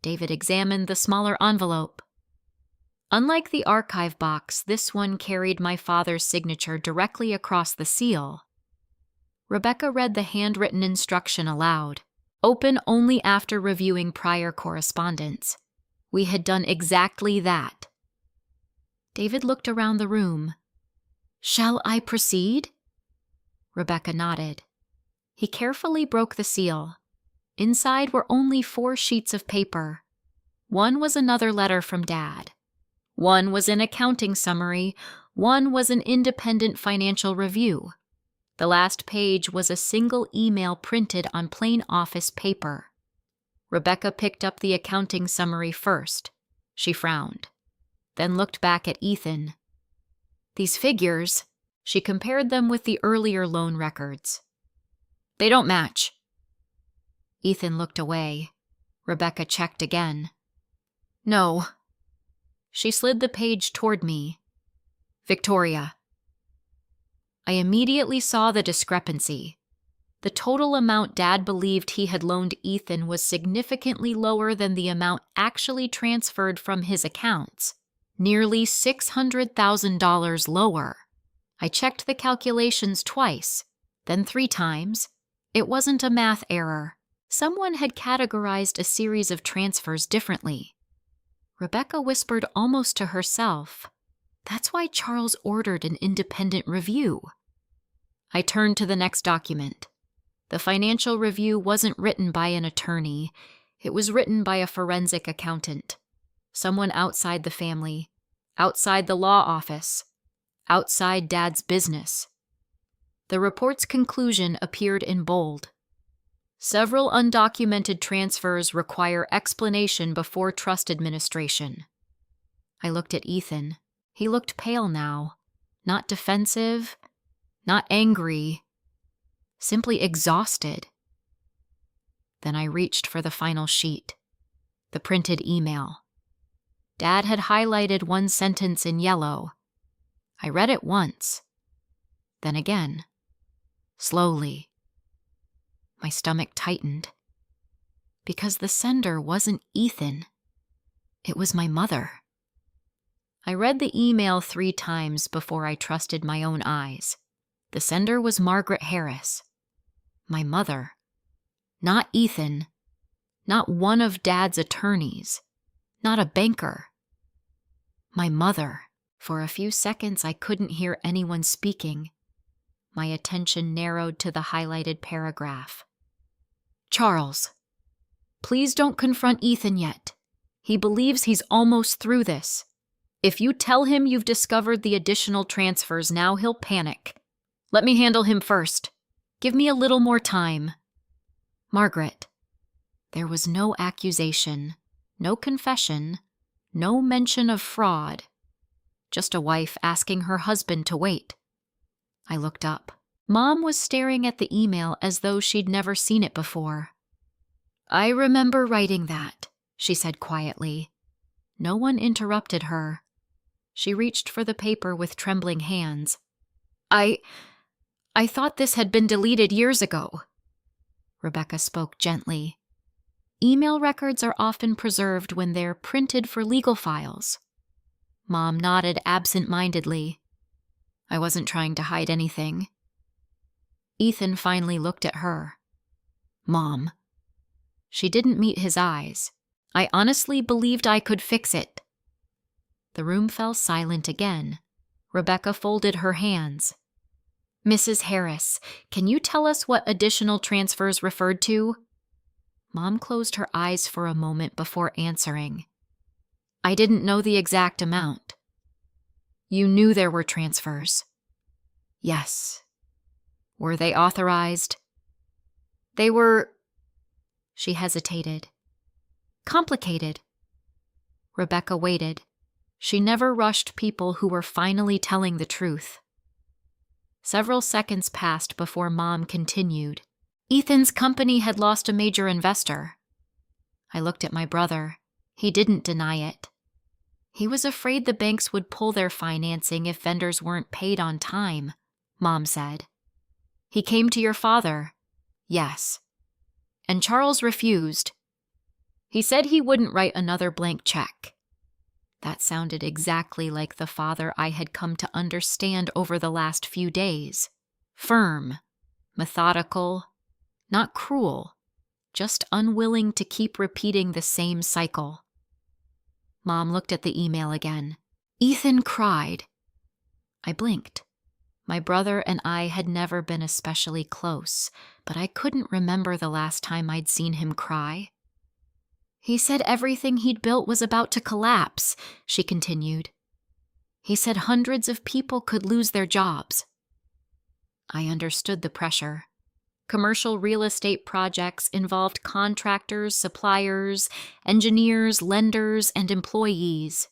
David examined the smaller envelope. Unlike the archive box, this one carried my father's signature directly across the seal. Rebecca read the handwritten instruction aloud. Open only after reviewing prior correspondence. We had done exactly that. David looked around the room. Shall I proceed? Rebecca nodded. He carefully broke the seal. Inside were only 4 sheets of paper. One was another letter from Dad. One was an accounting summary. One was an independent financial review. The last page was a single email printed on plain office paper. Rebecca picked up the accounting summary first. She frowned, then looked back at Ethan. These figures, she compared them with the earlier loan records. They don't match. Ethan looked away. Rebecca checked again. No. She slid the page toward me. Victoria. I immediately saw the discrepancy. The total amount Dad believed he had loaned Ethan was significantly lower than the amount actually transferred from his accounts. Nearly $600,000 lower. I checked the calculations twice, then 3 times. It wasn't a math error. Someone had categorized a series of transfers differently. Rebecca whispered almost to herself, "That's why Charles ordered an independent review." I turned to the next document. The financial review wasn't written by an attorney. It was written by a forensic accountant. Someone outside the family, outside the law office, outside Dad's business. The report's conclusion appeared in bold. Several undocumented transfers require explanation before trust administration. I looked at Ethan. He looked pale now. Not defensive, not angry, simply exhausted. Then I reached for the final sheet, the printed email. Dad had highlighted one sentence in yellow. I read it once, then again, slowly. My stomach tightened. Because the sender wasn't Ethan. It was my mother. I read the email 3 times before I trusted my own eyes. The sender was Margaret Harris. My mother. Not Ethan. Not one of Dad's attorneys. Not a banker. My mother. For a few seconds I couldn't hear anyone speaking. My attention narrowed to the highlighted paragraph. Charles, please don't confront Ethan yet. He believes he's almost through this. If you tell him you've discovered the additional transfers now, he'll panic. Let me handle him first. Give me a little more time. Margaret. There was no accusation, no confession, no mention of fraud. Just a wife asking her husband to wait. I looked up. Mom was staring at the email as though she'd never seen it before. I remember writing that, she said quietly. No one interrupted her. She reached for the paper with trembling hands. I thought this had been deleted years ago. Rebecca spoke gently. Email records are often preserved when they're printed for legal files. Mom nodded absent-mindedly. I wasn't trying to hide anything. Ethan finally looked at her. Mom. She didn't meet his eyes. I honestly believed I could fix it. The room fell silent again. Rebecca folded her hands. Mrs. Harris, can you tell us what additional transfers referred to? Mom closed her eyes for a moment before answering. I didn't know the exact amount. You knew there were transfers. Yes. Were they authorized? They were... She hesitated. Complicated. Rebecca waited. She never rushed people who were finally telling the truth. Several seconds passed before Mom continued. Ethan's company had lost a major investor. I looked at my brother. He didn't deny it. He was afraid the banks would pull their financing if vendors weren't paid on time, Mom said. He came to your father. Yes. And Charles refused. He said he wouldn't write another blank check. That sounded exactly like the father I had come to understand over the last few days. Firm, methodical, not cruel, just unwilling to keep repeating the same cycle. Mom looked at the email again. Ethan cried. I blinked. My brother and I had never been especially close, but I couldn't remember the last time I'd seen him cry. He said everything he'd built was about to collapse, she continued. He said hundreds of people could lose their jobs. I understood the pressure. Commercial real estate projects involved contractors, suppliers, engineers, lenders, and employees.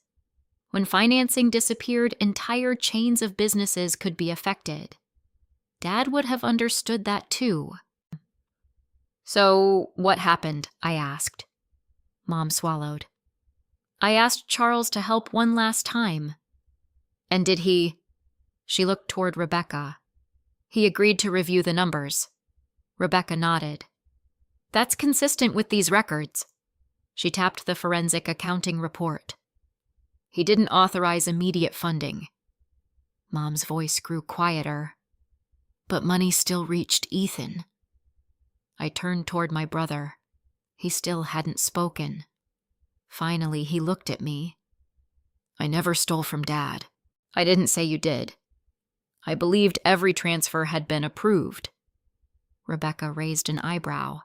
When financing disappeared, entire chains of businesses could be affected. Dad would have understood that too. So, what happened? I asked. Mom swallowed. I asked Charles to help one last time. And did he? She looked toward Rebecca. He agreed to review the numbers. Rebecca nodded. That's consistent with these records. She tapped the forensic accounting report. He didn't authorize immediate funding. Mom's voice grew quieter. But money still reached Ethan. I turned toward my brother. He still hadn't spoken. Finally, he looked at me. I never stole from Dad. I didn't say you did. I believed every transfer had been approved. Rebecca raised an eyebrow.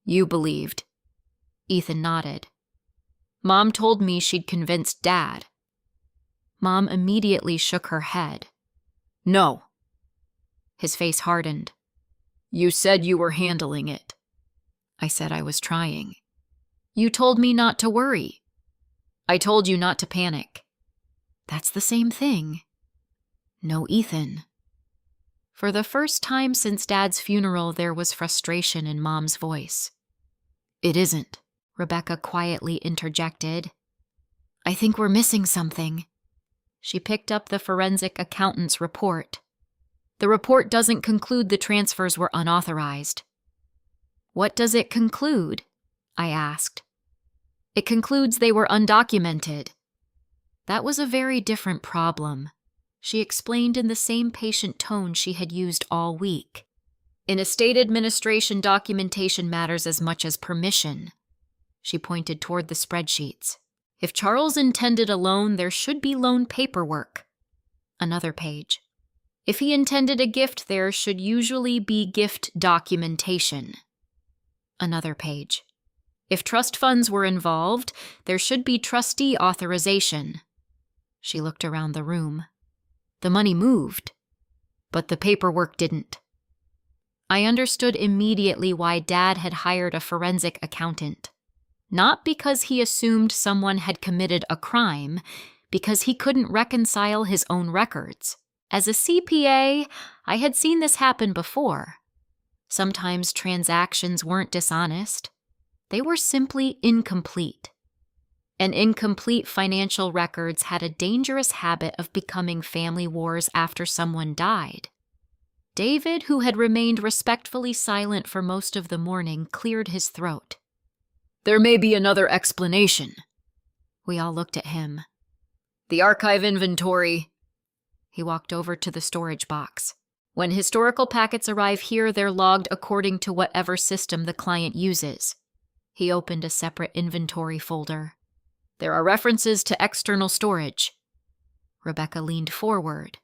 You believed. Ethan nodded. Mom told me she'd convinced Dad. Mom immediately shook her head. No. His face hardened. You said you were handling it. I said I was trying. You told me not to worry. I told you not to panic. That's the same thing. No, Ethan. For the first time since Dad's funeral, there was frustration in Mom's voice. It isn't, Rebecca quietly interjected. I think we're missing something. She picked up the forensic accountant's report. The report doesn't conclude the transfers were unauthorized. What does it conclude? I asked. It concludes they were undocumented. That was a very different problem, she explained in the same patient tone she had used all week. In estate administration, documentation matters as much as permission. She pointed toward the spreadsheets. If Charles intended a loan, there should be loan paperwork. Another page. If he intended a gift, there should usually be gift documentation. Another page. If trust funds were involved, there should be trustee authorization. She looked around the room. The money moved, but the paperwork didn't. I understood immediately why Dad had hired a forensic accountant. Not because he assumed someone had committed a crime, because he couldn't reconcile his own records. As a CPA, I had seen this happen before. Sometimes transactions weren't dishonest. They were simply incomplete. And incomplete financial records had a dangerous habit of becoming family wars after someone died. David, who had remained respectfully silent for most of the morning, cleared his throat. There may be another explanation. We all looked at him. The archive inventory. He walked over to the storage box. When historical packets arrive here, they're logged according to whatever system the client uses. He opened a separate inventory folder. There are references to external storage. Rebecca leaned forward.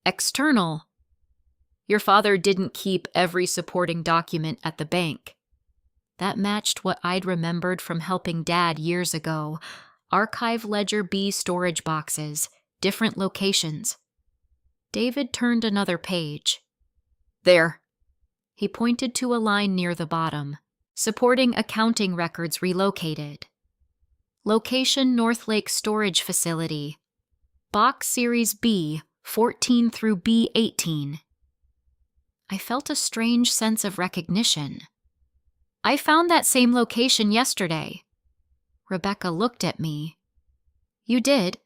External? Your father didn't keep every supporting document at the bank. That matched what I'd remembered from helping Dad years ago. Archive Ledger B storage boxes, different locations. David turned another page. There. He pointed to a line near the bottom. Supporting accounting records relocated. Location North Lake Storage Facility. Box Series B, 14 through B18. I felt a strange sense of recognition. I found that same location yesterday. Rebecca looked at me. You did?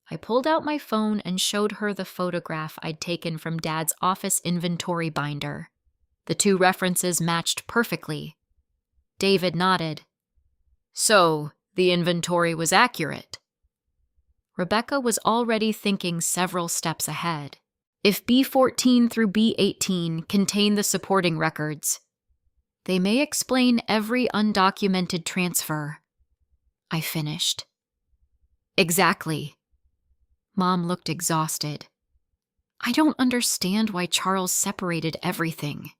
I pulled out my phone and showed her the photograph I'd taken from Dad's office inventory binder. The two references matched perfectly. David nodded. So, the inventory was accurate. Rebecca was already thinking several steps ahead. If B14 through B18 contain the supporting records, they may explain every undocumented transfer. I finished. Exactly. Mom looked exhausted. I don't understand why Charles separated everything.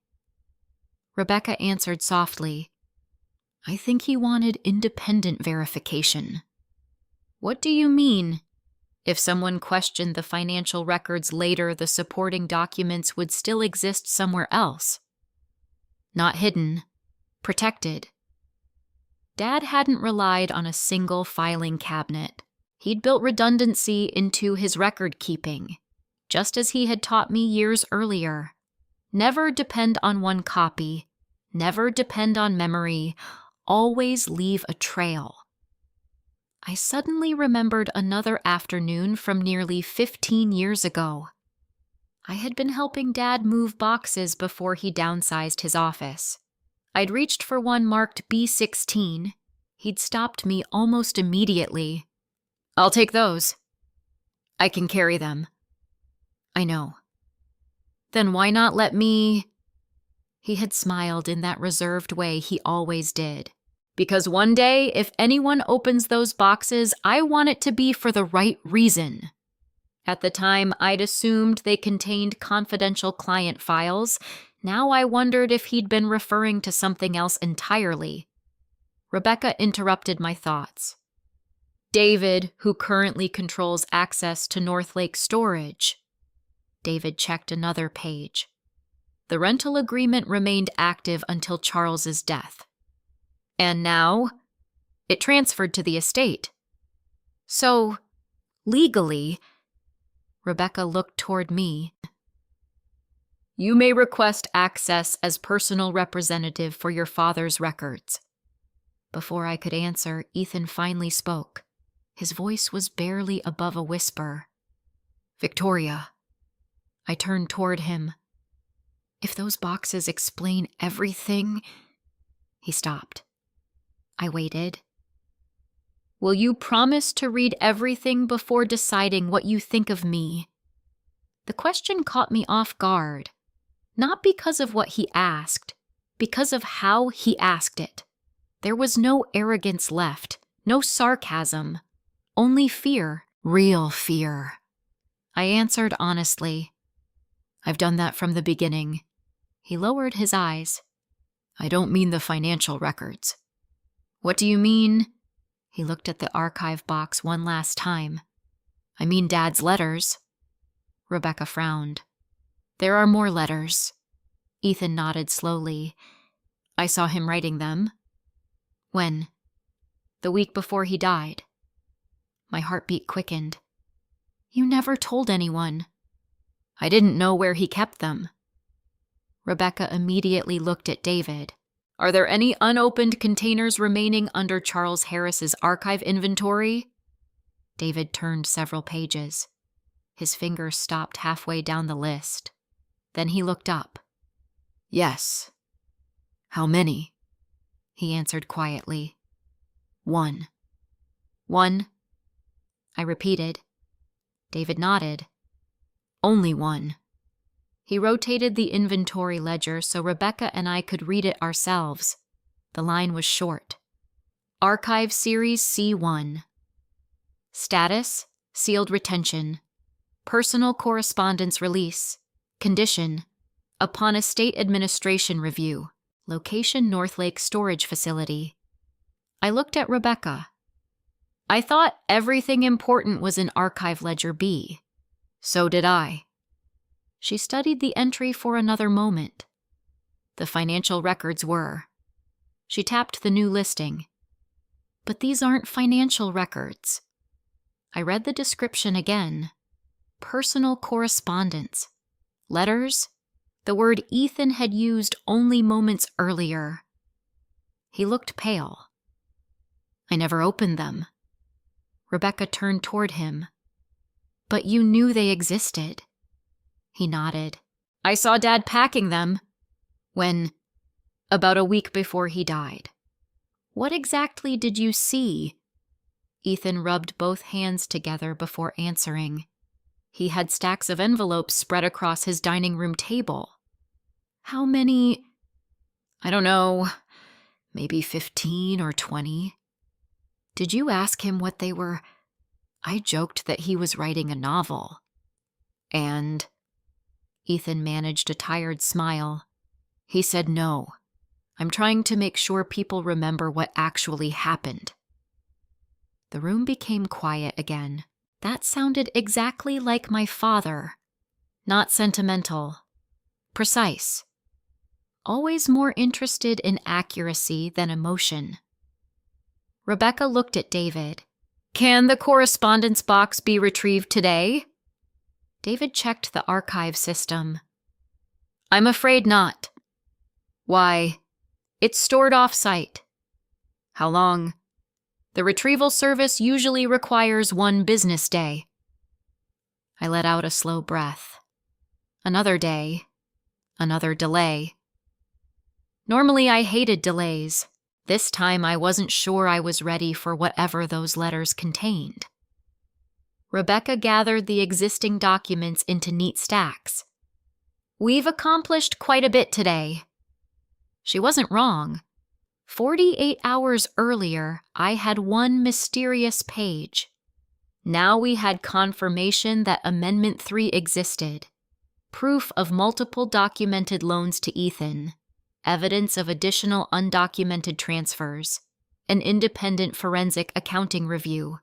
Rebecca answered softly. I think he wanted independent verification. What do you mean? If someone questioned the financial records later, the supporting documents would still exist somewhere else. Not hidden, protected. Dad hadn't relied on a single filing cabinet. He'd built redundancy into his record keeping, just as he had taught me years earlier. Never depend on one copy, never depend on memory, always leave a trail. I suddenly remembered another afternoon from nearly 15 years ago. I had been helping Dad move boxes before he downsized his office. I'd reached for one marked B16. He'd stopped me almost immediately. I'll take those. I can carry them. I know. Then why not let me... He had smiled in that reserved way he always did. Because one day, if anyone opens those boxes, I want it to be for the right reason. At the time, I'd assumed they contained confidential client files. Now I wondered if he'd been referring to something else entirely. Rebecca interrupted my thoughts. David, who currently controls access to Northlake Storage. David checked another page. The rental agreement remained active until Charles's death. And now, it transferred to the estate. So, legally, Rebecca looked toward me. You may request access as personal representative for your father's records. Before I could answer, Ethan finally spoke. His voice was barely above a whisper. Victoria. I turned toward him. If those boxes explain everything... He stopped. I waited. Will you promise to read everything before deciding what you think of me? The question caught me off guard, not because of what he asked, because of how he asked it. There was no arrogance left, no sarcasm, only fear, real fear. I answered honestly. I've done that from the beginning. He lowered his eyes. I don't mean the financial records. What do you mean? He looked at the archive box one last time. I mean Dad's letters. Rebecca frowned. There are more letters. Ethan nodded slowly. I saw him writing them. When? The week before he died. My heartbeat quickened. You never told anyone. I didn't know where he kept them. Rebecca immediately looked at David. Are there any unopened containers remaining under Charles Harris's archive inventory? David turned several pages. His fingers stopped halfway down the list. Then he looked up. Yes. How many? He answered quietly. 1. 1? I repeated. David nodded. Only 1. He rotated the inventory ledger so Rebecca and I could read it ourselves. The line was short. Archive Series C1. Status, sealed retention. Personal correspondence release. Condition, upon estate administration review. Location Northlake Storage Facility. I looked at Rebecca. I thought everything important was in Archive Ledger B. So did I. She studied the entry for another moment. The financial records were. She tapped the new listing. But these aren't financial records. I read the description again. Personal correspondence. Letters. The word Ethan had used only moments earlier. He looked pale. I never opened them. Rebecca turned toward him. But you knew they existed. He nodded. I saw Dad packing them. When? About a week before he died. What exactly did you see? Ethan rubbed both hands together before answering. He had stacks of envelopes spread across his dining room table. How many? I don't know, maybe 15 or 20. Did you ask him what they were? I joked that he was writing a novel. And Ethan managed a tired smile. He said no. I'm trying to make sure people remember what actually happened. The room became quiet again. That sounded exactly like my father. Not sentimental. Precise. Always more interested in accuracy than emotion. Rebecca looked at David. Can the correspondence box be retrieved today? David checked the archive system. I'm afraid not. Why? It's stored off-site. How long? The retrieval service usually requires 1 business day. I let out a slow breath. Another day. Another delay. Normally I hated delays. This time I wasn't sure I was ready for whatever those letters contained. Rebecca gathered the existing documents into neat stacks. We've accomplished quite a bit today. She wasn't wrong. 48 hours earlier, I had one mysterious page. Now we had confirmation that Amendment 3 existed. Proof of multiple documented loans to Ethan. Evidence of additional undocumented transfers. An independent forensic accounting review.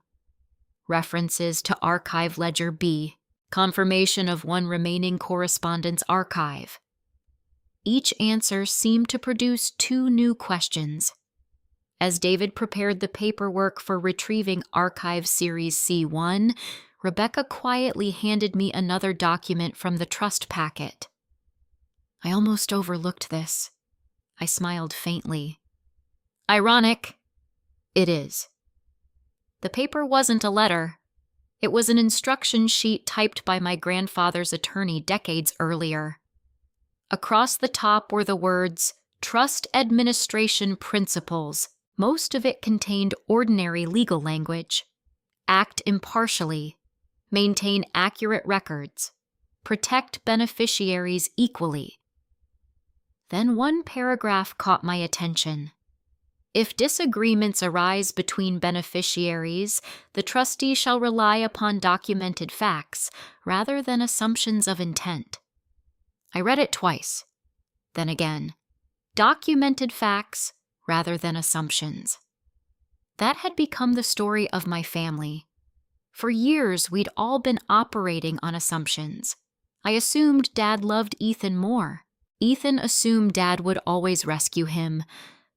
References to Archive Ledger B. Confirmation of one remaining correspondence archive. Each answer seemed to produce 2 new questions. As David prepared the paperwork for retrieving Archive Series C1, Rebecca quietly handed me another document from the trust packet. I almost overlooked this. I smiled faintly. Ironic. It is. The paper wasn't a letter. It was an instruction sheet typed by my grandfather's attorney decades earlier. Across the top were the words, Trust Administration Principles. Most of it contained ordinary legal language. Act impartially. Maintain accurate records. Protect beneficiaries equally. Then one paragraph caught my attention. If disagreements arise between beneficiaries, the trustee shall rely upon documented facts rather than assumptions of intent. I read it twice. Then again, documented facts rather than assumptions. That had become the story of my family. For years, we'd all been operating on assumptions. I assumed Dad loved Ethan more. Ethan assumed Dad would always rescue him.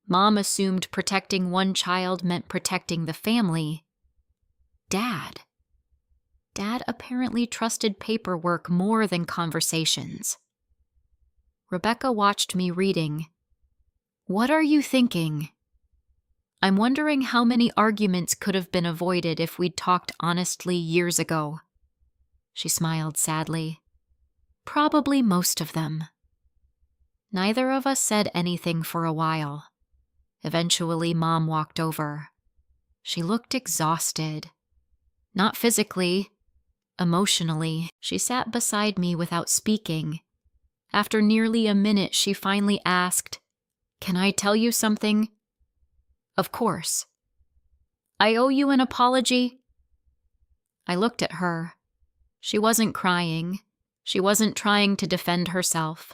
Mom assumed protecting one child meant protecting the family. Dad apparently trusted paperwork more than conversations. Rebecca watched me reading. What are you thinking? I'm wondering how many arguments could have been avoided if we'd talked honestly years ago. She smiled sadly. Probably most of them. Neither of us said anything for a while. Eventually, Mom walked over. She looked exhausted. Not physically, emotionally. She sat beside me without speaking. After nearly a minute, she finally asked, Can I tell you something? Of course. I owe you an apology. I looked at her. She wasn't crying. She wasn't trying to defend herself.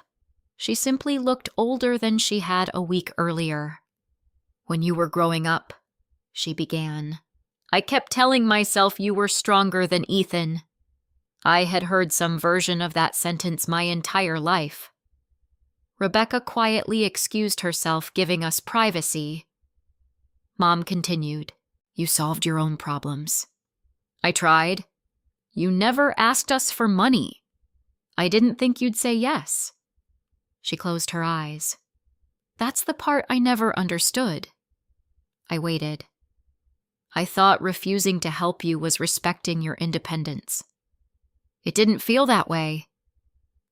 She simply looked older than she had a week earlier. When you were growing up, she began, I kept telling myself you were stronger than Ethan. I had heard some version of that sentence my entire life. Rebecca quietly excused herself, giving us privacy. Mom continued, You solved your own problems. I tried. You never asked us for money. I didn't think you'd say yes. She closed her eyes. That's the part I never understood. I waited. I thought refusing to help you was respecting your independence. It didn't feel that way.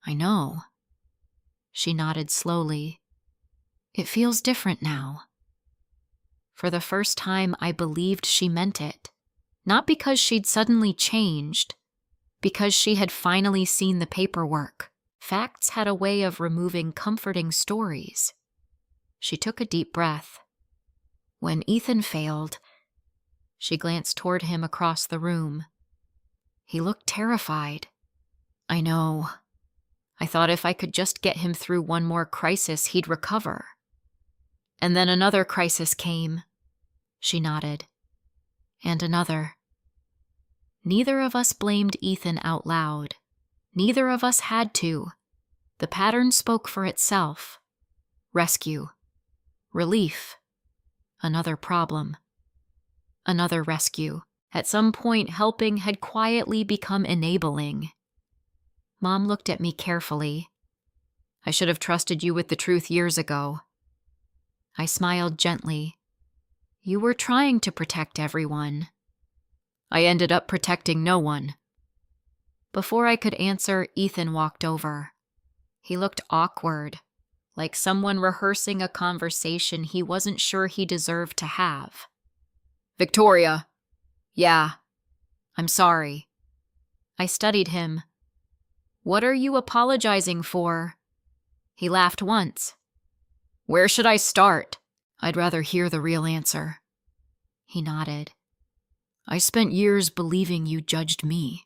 I know. She nodded slowly. It feels different now. For the first time, I believed she meant it. Not because she'd suddenly changed, because she had finally seen the paperwork. Facts had a way of removing comforting stories. She took a deep breath. When Ethan failed, she glanced toward him across the room. He looked terrified. I know. I thought if I could just get him through one more crisis, he'd recover. And then another crisis came. She nodded. And another. Neither of us blamed Ethan out loud. Neither of us had to. The pattern spoke for itself. Rescue. Relief. Another problem. Another rescue. At some point, helping had quietly become enabling. Mom looked at me carefully. I should have trusted you with the truth years ago. I smiled gently. You were trying to protect everyone. I ended up protecting no one. Before I could answer, Ethan walked over. He looked awkward, like someone rehearsing a conversation he wasn't sure he deserved to have. Victoria. Yeah. I'm sorry. I studied him. What are you apologizing for? He laughed once. Where should I start? I'd rather hear the real answer. He nodded. I spent years believing you judged me.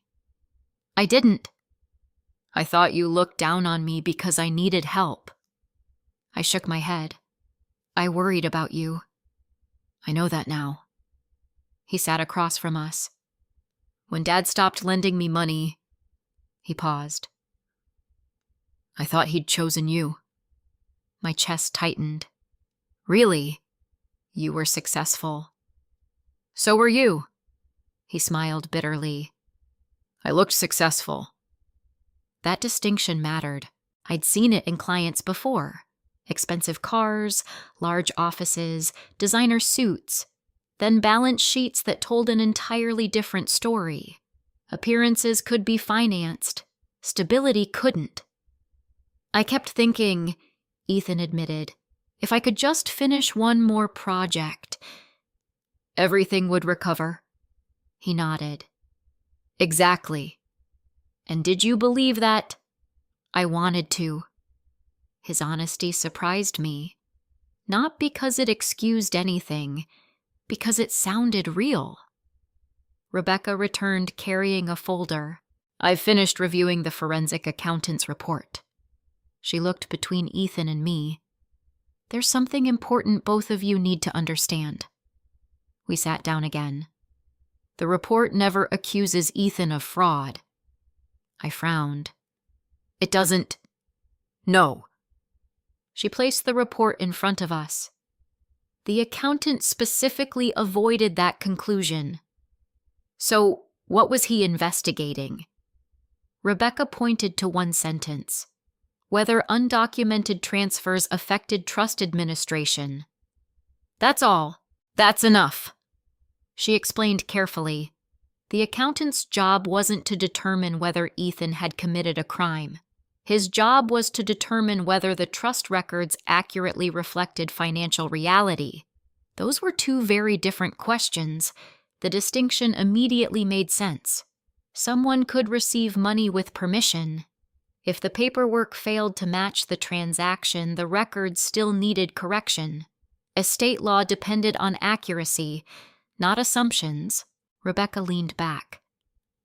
I didn't. I thought you looked down on me because I needed help. I shook my head. I worried about you. I know that now. He sat across from us. When Dad stopped lending me money, he paused. I thought he'd chosen you. My chest tightened. Really? You were successful. So were you. He smiled bitterly. I looked successful. That distinction mattered. I'd seen it in clients before. Expensive cars, large offices, designer suits, then balance sheets that told an entirely different story. Appearances could be financed. Stability couldn't. I kept thinking, Ethan admitted, if I could just finish one more project, everything would recover. He nodded. Exactly. And did you believe that? I wanted to. His honesty surprised me. Not because it excused anything, because it sounded real. Rebecca returned carrying a folder. I've finished reviewing the forensic accountant's report. She looked between Ethan and me. There's something important both of you need to understand. We sat down again. The report never accuses Ethan of fraud. I frowned. It doesn't. No. She placed the report in front of us. The accountant specifically avoided that conclusion. So, what was he investigating? Rebecca pointed to one sentence. Whether undocumented transfers affected trust administration. That's all. That's enough. She explained carefully. The accountant's job wasn't to determine whether Ethan had committed a crime. His job was to determine whether the trust records accurately reflected financial reality. Those were two very different questions. The distinction immediately made sense. Someone could receive money with permission. If the paperwork failed to match the transaction, the records still needed correction. Estate law depended on accuracy, not assumptions. Rebecca leaned back.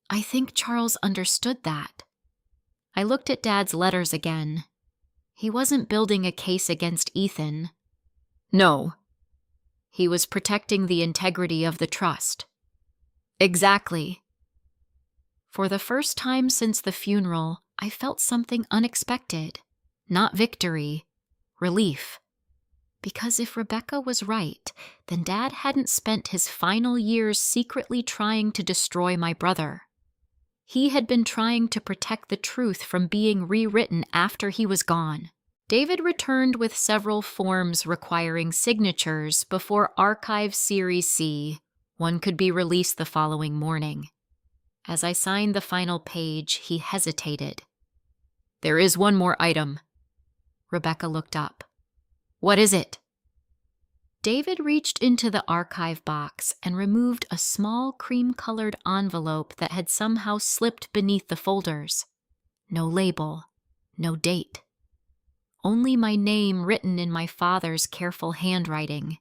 I think Charles understood that. I looked at Dad's letters again. He wasn't building a case against Ethan. No. He was protecting the integrity of the trust. Exactly. For the first time since the funeral, I felt something unexpected. Not victory, relief. Because if Rebecca was right, then Dad hadn't spent his final years secretly trying to destroy my brother. He had been trying to protect the truth from being rewritten after he was gone. David returned with several forms requiring signatures before Archive Series C. One could be released the following morning. As I signed the final page, he hesitated. There is one more item. Rebecca looked up. What is it? David reached into the archive box and removed a small cream-colored envelope that had somehow slipped beneath the folders. No label, no date. Only my name written in my father's careful handwriting.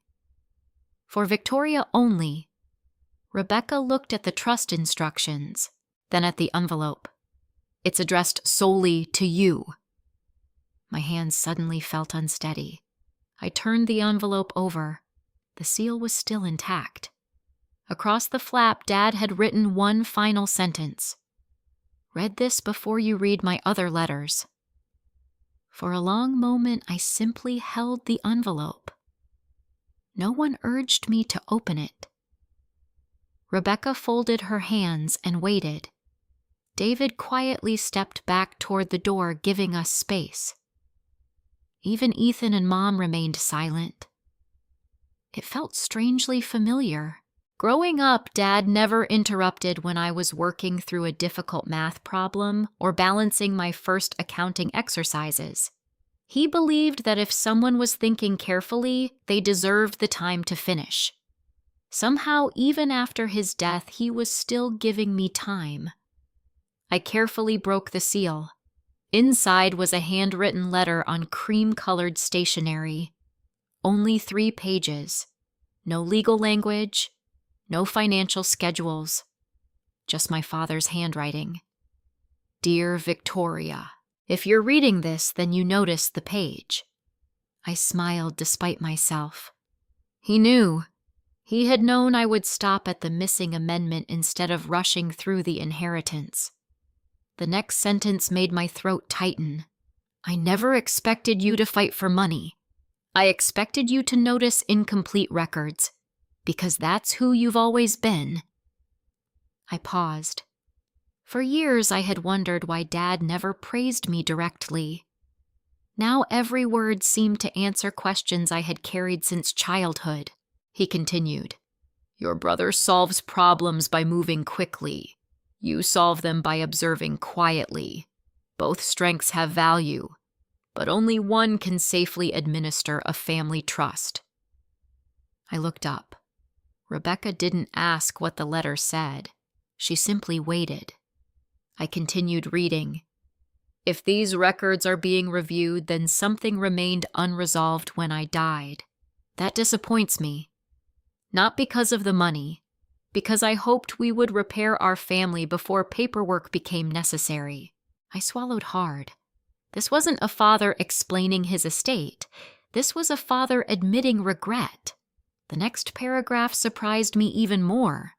For Victoria only. Rebecca looked at the trust instructions, then at the envelope. It's addressed solely to you. My hands suddenly felt unsteady. I turned the envelope over. The seal was still intact. Across the flap, Dad had written one final sentence. Read this before you read my other letters. For a long moment, I simply held the envelope. No one urged me to open it. Rebecca folded her hands and waited. David quietly stepped back toward the door, giving us space. Even Ethan and Mom remained silent. It felt strangely familiar. Growing up, Dad never interrupted when I was working through a difficult math problem or balancing my first accounting exercises. He believed that if someone was thinking carefully, they deserved the time to finish. Somehow, even after his death, he was still giving me time. I carefully broke the seal. Inside was a handwritten letter on cream-colored stationery. Only 3 pages. No legal language, no financial schedules. Just my father's handwriting. Dear Victoria, if you're reading this, then you noticed the page. I smiled despite myself. He knew. He had known I would stop at the missing amendment instead of rushing through the inheritance. The next sentence made my throat tighten. I never expected you to fight for money. I expected you to notice incomplete records, because that's who you've always been. I paused. For years I had wondered why Dad never praised me directly. Now every word seemed to answer questions I had carried since childhood. He continued, Your brother solves problems by moving quickly. You solve them by observing quietly. Both strengths have value, but only one can safely administer a family trust. I looked up. Rebecca didn't ask what the letter said. She simply waited. I continued reading. If these records are being reviewed, then something remained unresolved when I died. That disappoints me. Not because of the money, because I hoped we would repair our family before paperwork became necessary. I swallowed hard. This wasn't a father explaining his estate. This was a father admitting regret. The next paragraph surprised me even more.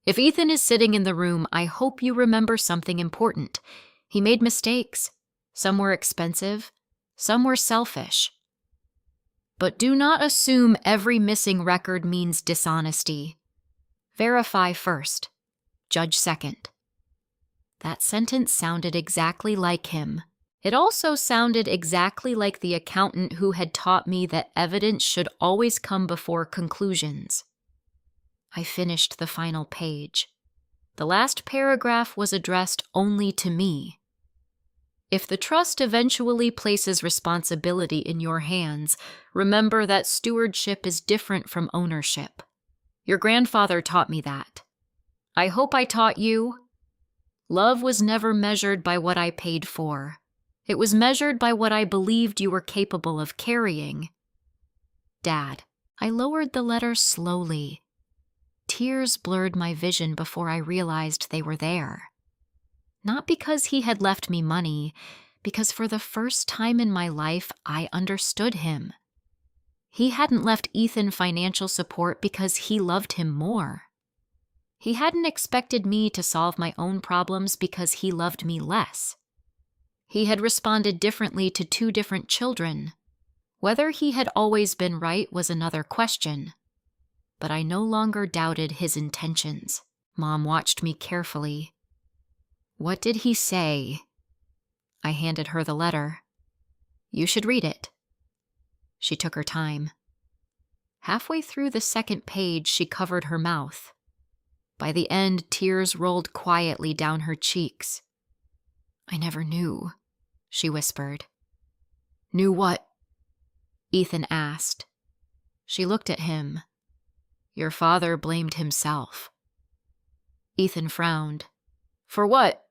If Ethan is sitting in the room, I hope you remember something important. He made mistakes. Some were expensive. Some were selfish. But do not assume every missing record means dishonesty. Verify first. Judge second. That sentence sounded exactly like him. It also sounded exactly like the accountant who had taught me that evidence should always come before conclusions. I finished the final page. The last paragraph was addressed only to me. If the trust eventually places responsibility in your hands, remember that stewardship is different from ownership. Your grandfather taught me that. I hope I taught you. Love was never measured by what I paid for. It was measured by what I believed you were capable of carrying. Dad. I lowered the letter slowly. Tears blurred my vision before I realized they were there. Not because he had left me money, because for the first time in my life, I understood him. He hadn't left Ethan financial support because he loved him more. He hadn't expected me to solve my own problems because he loved me less. He had responded differently to 2 different children. Whether he had always been right was another question. But I no longer doubted his intentions. Mom watched me carefully. What did he say? I handed her the letter. You should read it. She took her time. Halfway through the second page, she covered her mouth. By the end, tears rolled quietly down her cheeks. I never knew, she whispered. Knew what? Ethan asked. She looked at him. Your father blamed himself. Ethan frowned. For what?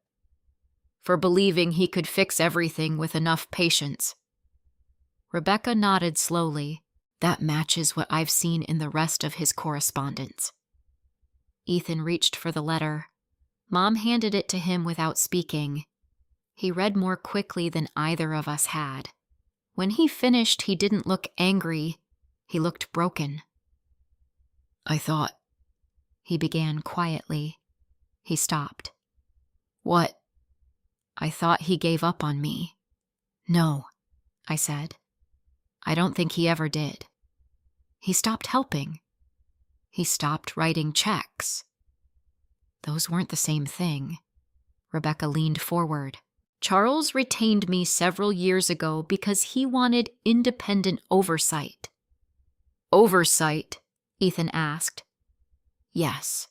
For believing he could fix everything with enough patience. Rebecca nodded slowly. That matches what I've seen in the rest of his correspondence. Ethan reached for the letter. Mom handed it to him without speaking. He read more quickly than either of us had. When he finished, he didn't look angry. He looked broken. I thought, he began quietly. He stopped. What? I thought he gave up on me. No, I said. I don't think he ever did. He stopped helping. He stopped writing checks. Those weren't the same thing. Rebecca leaned forward. Charles retained me several years ago because he wanted independent oversight. Oversight? Ethan asked. Yes.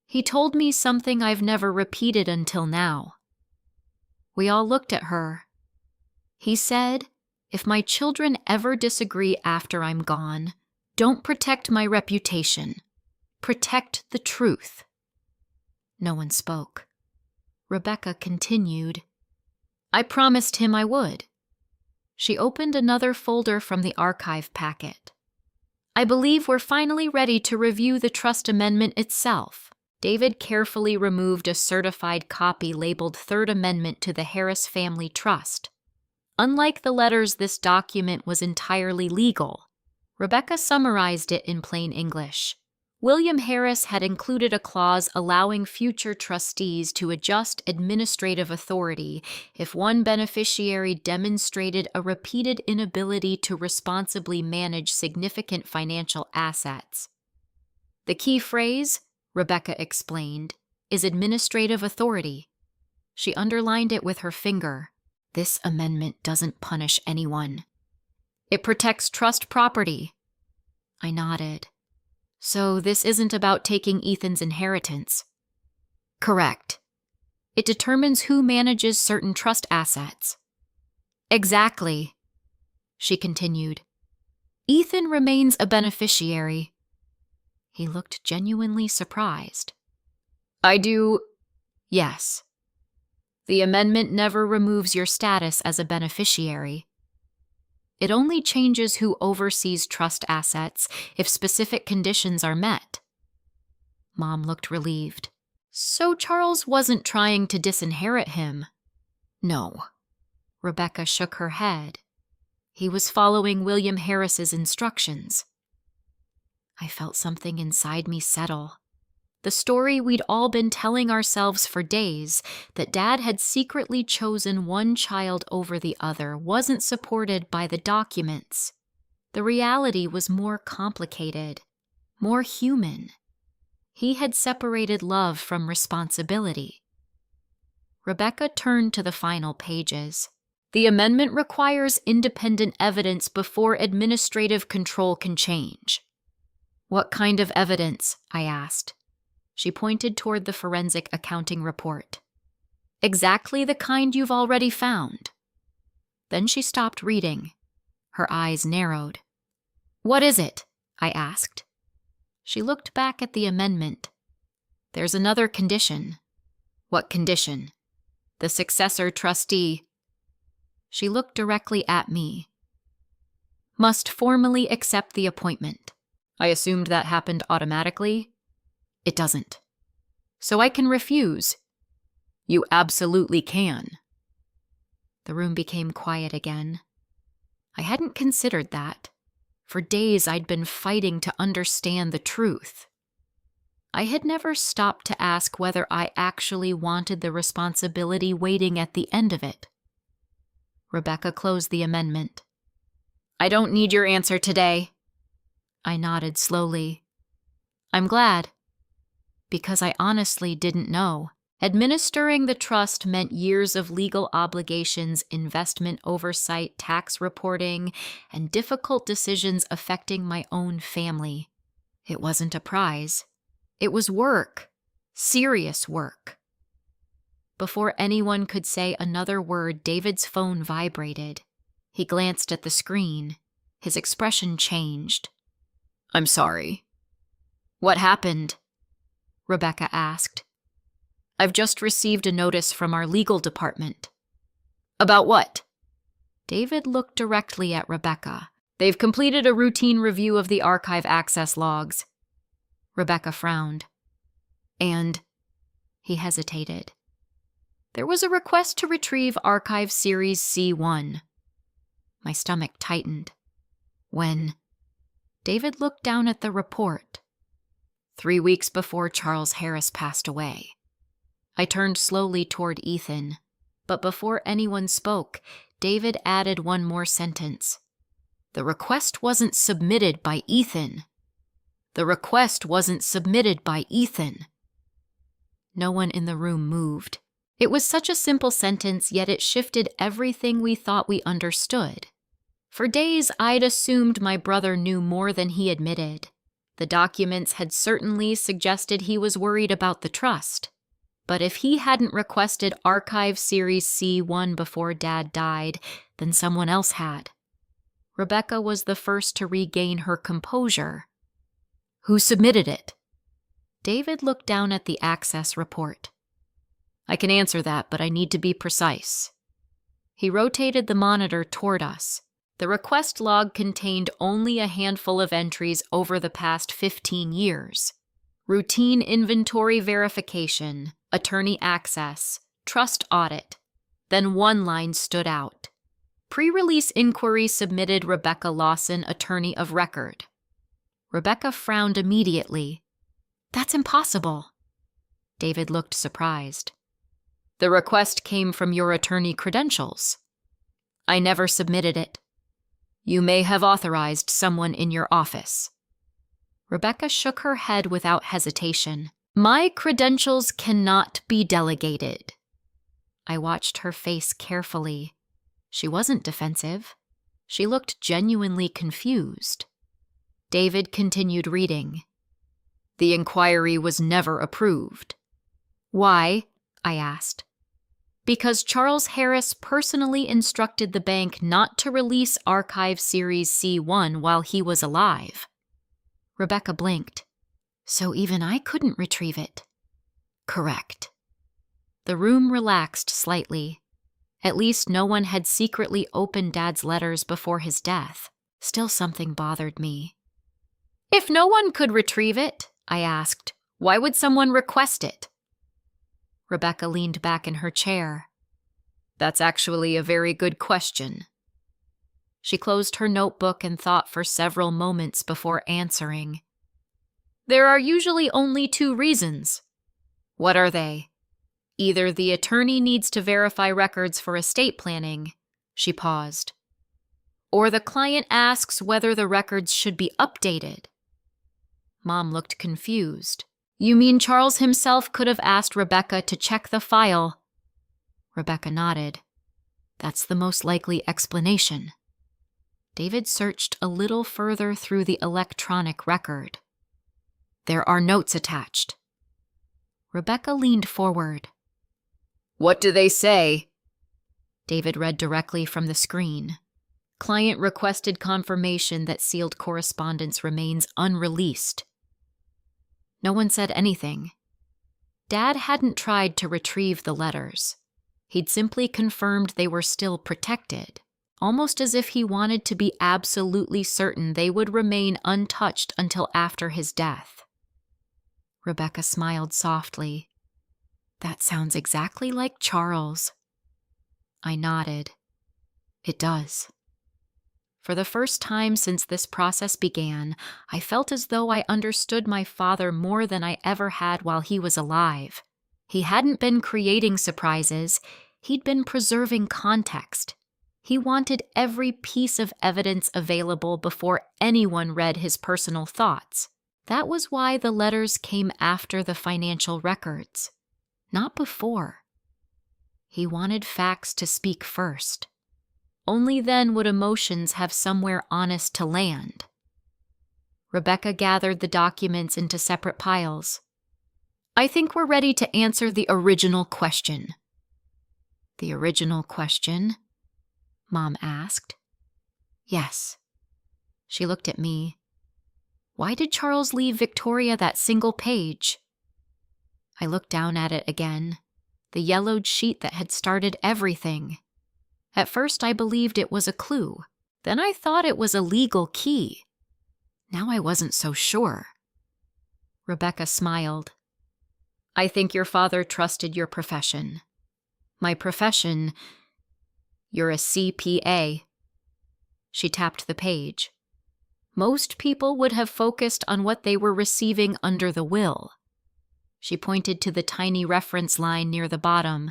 He told me something I've never repeated until now. We all looked at her. He said, if my children ever disagree after I'm gone, don't protect my reputation. Protect the truth. No one spoke. Rebecca continued. I promised him I would. She opened another folder from the archive packet. I believe we're finally ready to review the trust amendment itself. David carefully removed a certified copy labeled Third Amendment to the Harris Family Trust. Unlike the letters, this document was entirely legal. Rebecca summarized it in plain English. William Harris had included a clause allowing future trustees to adjust administrative authority if one beneficiary demonstrated a repeated inability to responsibly manage significant financial assets. The key phrase, Rebecca explained, is administrative authority. She underlined it with her finger. This amendment doesn't punish anyone. It protects trust property. I nodded. So this isn't about taking Ethan's inheritance. Correct. It determines who manages certain trust assets. Exactly. She continued. Ethan remains a beneficiary. He looked genuinely surprised. I do. Yes. The amendment never removes your status as a beneficiary. It only changes who oversees trust assets if specific conditions are met. Mom looked relieved. So Charles wasn't trying to disinherit him? No. Rebecca shook her head. He was following William Harris's instructions. I felt something inside me settle. The story we'd all been telling ourselves for days, that Dad had secretly chosen one child over the other, wasn't supported by the documents. The reality was more complicated, more human. He had separated love from responsibility. Rebecca turned to the final pages. The amendment requires independent evidence before administrative control can change. What kind of evidence? I asked. She pointed toward the forensic accounting report. Exactly the kind you've already found. Then she stopped reading. Her eyes narrowed. What is it? I asked. She looked back at the amendment. There's another condition. What condition? The successor trustee. She looked directly at me. Must formally accept the appointment. I assumed that happened automatically. It doesn't. So I can refuse. You absolutely can. The room became quiet again. I hadn't considered that. For days I'd been fighting to understand the truth. I had never stopped to ask whether I actually wanted the responsibility waiting at the end of it. Rebecca closed the amendment. I don't need your answer today. I nodded slowly. I'm glad. Because I honestly didn't know. Administering the trust meant years of legal obligations, investment oversight, tax reporting, and difficult decisions affecting my own family. It wasn't a prize. It was work. Serious work. Before anyone could say another word, David's phone vibrated. He glanced at the screen. His expression changed. I'm sorry. What happened? Rebecca asked. I've just received a notice from our legal department. About what? David looked directly at Rebecca. They've completed a routine review of the archive access logs. Rebecca frowned. And he hesitated. There was a request to retrieve Archive Series C1. My stomach tightened. When? David looked down at the report. 3 weeks before Charles Harris passed away. I turned slowly toward Ethan, but before anyone spoke, David added one more sentence. The request wasn't submitted by Ethan. The request wasn't submitted by Ethan. No one in the room moved. It was such a simple sentence, yet it shifted everything we thought we understood. For days, I'd assumed my brother knew more than he admitted. The documents had certainly suggested he was worried about the trust. But if he hadn't requested Archive Series C1 before Dad died, then someone else had. Rebecca was the first to regain her composure. Who submitted it? David looked down at the access report. I can answer that, but I need to be precise. He rotated the monitor toward us. The request log contained only a handful of entries over the past 15 years. Routine inventory verification, attorney access, trust audit. Then one line stood out. Pre-release inquiry submitted Rebecca Lawson, attorney of record. Rebecca frowned immediately. That's impossible. David looked surprised. The request came from your attorney credentials. I never submitted it. You may have authorized someone in your office. Rebecca shook her head without hesitation. My credentials cannot be delegated. I watched her face carefully. She wasn't defensive. She looked genuinely confused. David continued reading. The inquiry was never approved. Why? I asked. Because Charles Harris personally instructed the bank not to release Archive Series C1 while he was alive. Rebecca blinked. So even I couldn't retrieve it. Correct. The room relaxed slightly. At least no one had secretly opened Dad's letters before his death. Still something bothered me. If no one could retrieve it, I asked, why would someone request it? Rebecca leaned back in her chair. That's actually a very good question. She closed her notebook and thought for several moments before answering. There are usually only 2 reasons. What are they? Either the attorney needs to verify records for estate planning, she paused, or the client asks whether the records should be updated. Mom looked confused. You mean Charles himself could have asked Rebecca to check the file? Rebecca nodded. That's the most likely explanation. David searched a little further through the electronic record. There are notes attached. Rebecca leaned forward. What do they say? David read directly from the screen. Client requested confirmation that sealed correspondence remains unreleased. No one said anything. Dad hadn't tried to retrieve the letters. He'd simply confirmed they were still protected, almost as if he wanted to be absolutely certain they would remain untouched until after his death. Rebecca smiled softly. That sounds exactly like Charles. I nodded. It does. For the first time since this process began, I felt as though I understood my father more than I ever had while he was alive. He hadn't been creating surprises. He'd been preserving context. He wanted every piece of evidence available before anyone read his personal thoughts. That was why the letters came after the financial records, not before. He wanted facts to speak first. Only then would emotions have somewhere honest to land. Rebecca gathered the documents into separate piles. I think we're ready to answer the original question. The original question? Mom asked. Yes. She looked at me. Why did Charles leave Victoria that single page? I looked down at it again, the yellowed sheet that had started everything. At first I believed it was a clue. Then I thought it was a legal key. Now I wasn't so sure. Rebecca smiled. I think your father trusted your profession. My profession, you're a CPA. She tapped the page. Most people would have focused on what they were receiving under the will. She pointed to the tiny reference line near the bottom.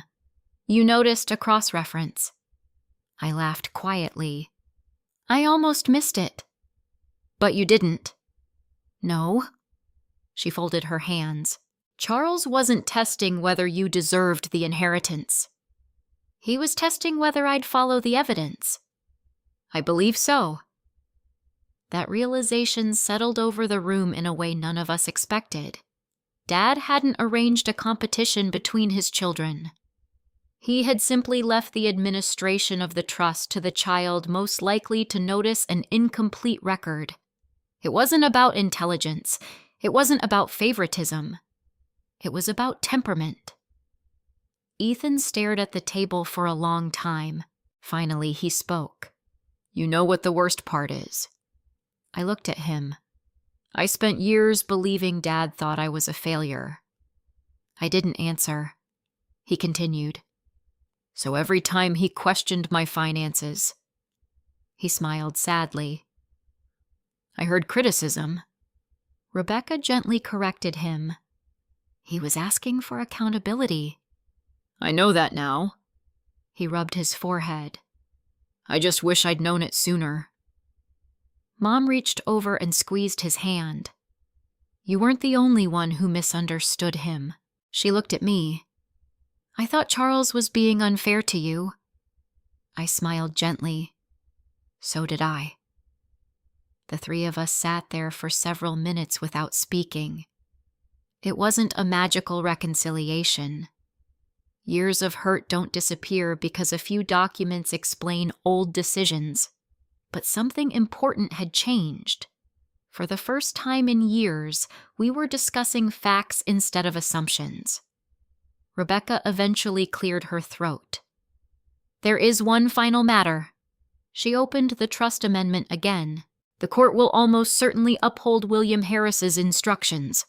You noticed a cross-reference. I laughed quietly. I almost missed it. But you didn't. No. She folded her hands. Charles wasn't testing whether you deserved the inheritance. He was testing whether I'd follow the evidence. I believe so. That realization settled over the room in a way none of us expected. Dad hadn't arranged a competition between his children. He had simply left the administration of the trust to the child most likely to notice an incomplete record. It wasn't about intelligence. It wasn't about favoritism. It was about temperament. Ethan stared at the table for a long time. Finally, he spoke. You know what the worst part is? I looked at him. I spent years believing Dad thought I was a failure. I didn't answer. He continued. So every time he questioned my finances, he smiled sadly. I heard criticism. Rebecca gently corrected him. He was asking for accountability. I know that now. He rubbed his forehead. I just wish I'd known it sooner. Mom reached over and squeezed his hand. You weren't the only one who misunderstood him. She looked at me. I thought Charles was being unfair to you. I smiled gently. So did I. The three of us sat there for several minutes without speaking. It wasn't a magical reconciliation. Years of hurt don't disappear because a few documents explain old decisions. But something important had changed. For the first time in years, we were discussing facts instead of assumptions. Rebecca eventually cleared her throat. There is one final matter. She opened the trust amendment again. The court will almost certainly uphold William Harris's instructions.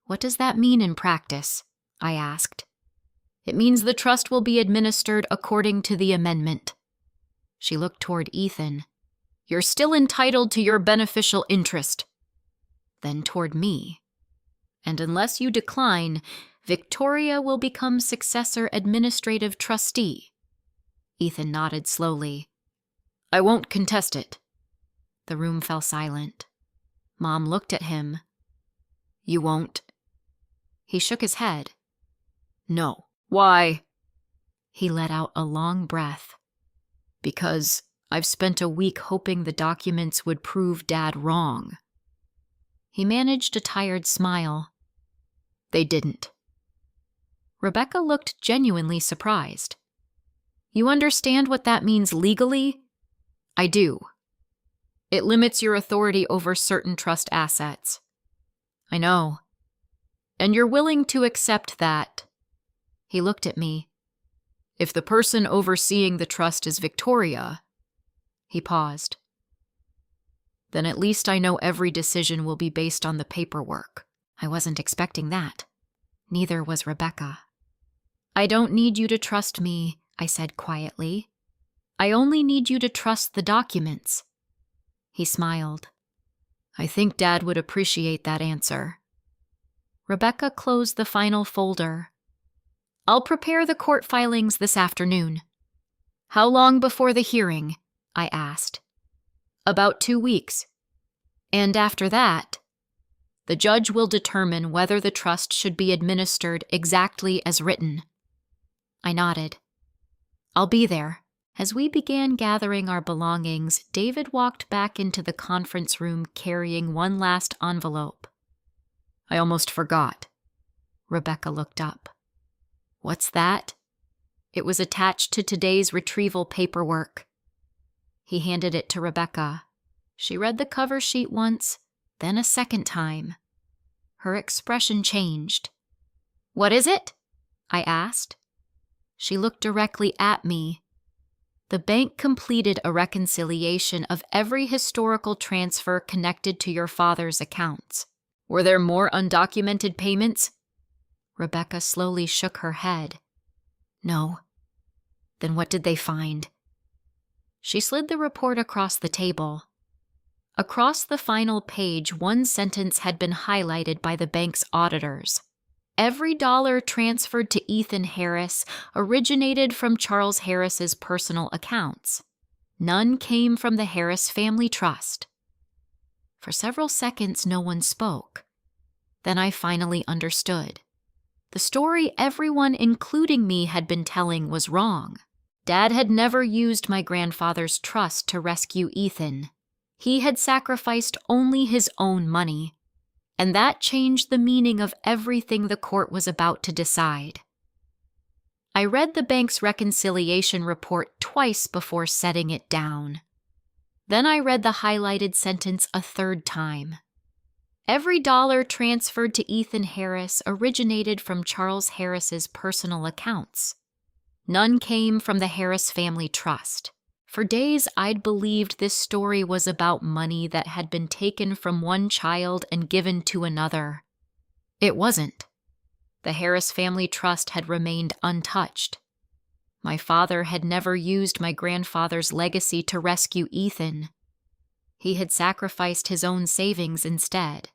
What does that mean in practice? I asked. It means the trust will be administered according to the amendment. She looked toward Ethan. You're still entitled to your beneficial interest. Then toward me. And unless you decline, Victoria will become successor administrative trustee. Ethan nodded slowly. I won't contest it. The room fell silent. Mom looked at him. You won't? He shook his head. No. Why? He let out a long breath. Because I've spent a week hoping the documents would prove Dad wrong. He managed a tired smile. They didn't. Rebecca looked genuinely surprised. You understand what that means legally? I do. It limits your authority over certain trust assets. I know. And you're willing to accept that. He looked at me. If the person overseeing the trust is Victoria, he paused. Then at least I know every decision will be based on the paperwork. I wasn't expecting that. Neither was Rebecca. I don't need you to trust me, I said quietly. I only need you to trust the documents. He smiled. I think Dad would appreciate that answer. Rebecca closed the final folder. I'll prepare the court filings this afternoon. How long before the hearing? I asked. About 2 weeks. And after that, the judge will determine whether the trust should be administered exactly as written. I nodded. I'll be there. As we began gathering our belongings, David walked back into the conference room carrying one last envelope. I almost forgot. Rebecca looked up. What's that? It was attached to today's retrieval paperwork. He handed it to Rebecca. She read the cover sheet once, Then a second time. Her expression changed. "What is it?" I asked. She looked directly at me. "The bank completed a reconciliation of every historical transfer connected to your father's accounts. Were there more undocumented payments?" Rebecca slowly shook her head. "No." "Then what did they find?" She slid the report across the table. Across the final page, one sentence had been highlighted by the bank's auditors. Every dollar transferred to Ethan Harris originated from Charles Harris's personal accounts. None came from the Harris Family Trust. For several seconds, no one spoke. Then I finally understood. The story everyone, including me, had been telling was wrong. Dad had never used my grandfather's trust to rescue Ethan. He had sacrificed only his own money, and that changed the meaning of everything the court was about to decide. I read the bank's reconciliation report twice before setting it down. Then I read the highlighted sentence a third time. Every dollar transferred to Ethan Harris originated from Charles Harris's personal accounts. None came from the Harris Family Trust. For days, I'd believed this story was about money that had been taken from one child and given to another. It wasn't. The Harris Family Trust had remained untouched. My father had never used my grandfather's legacy to rescue Ethan. He had sacrificed his own savings instead.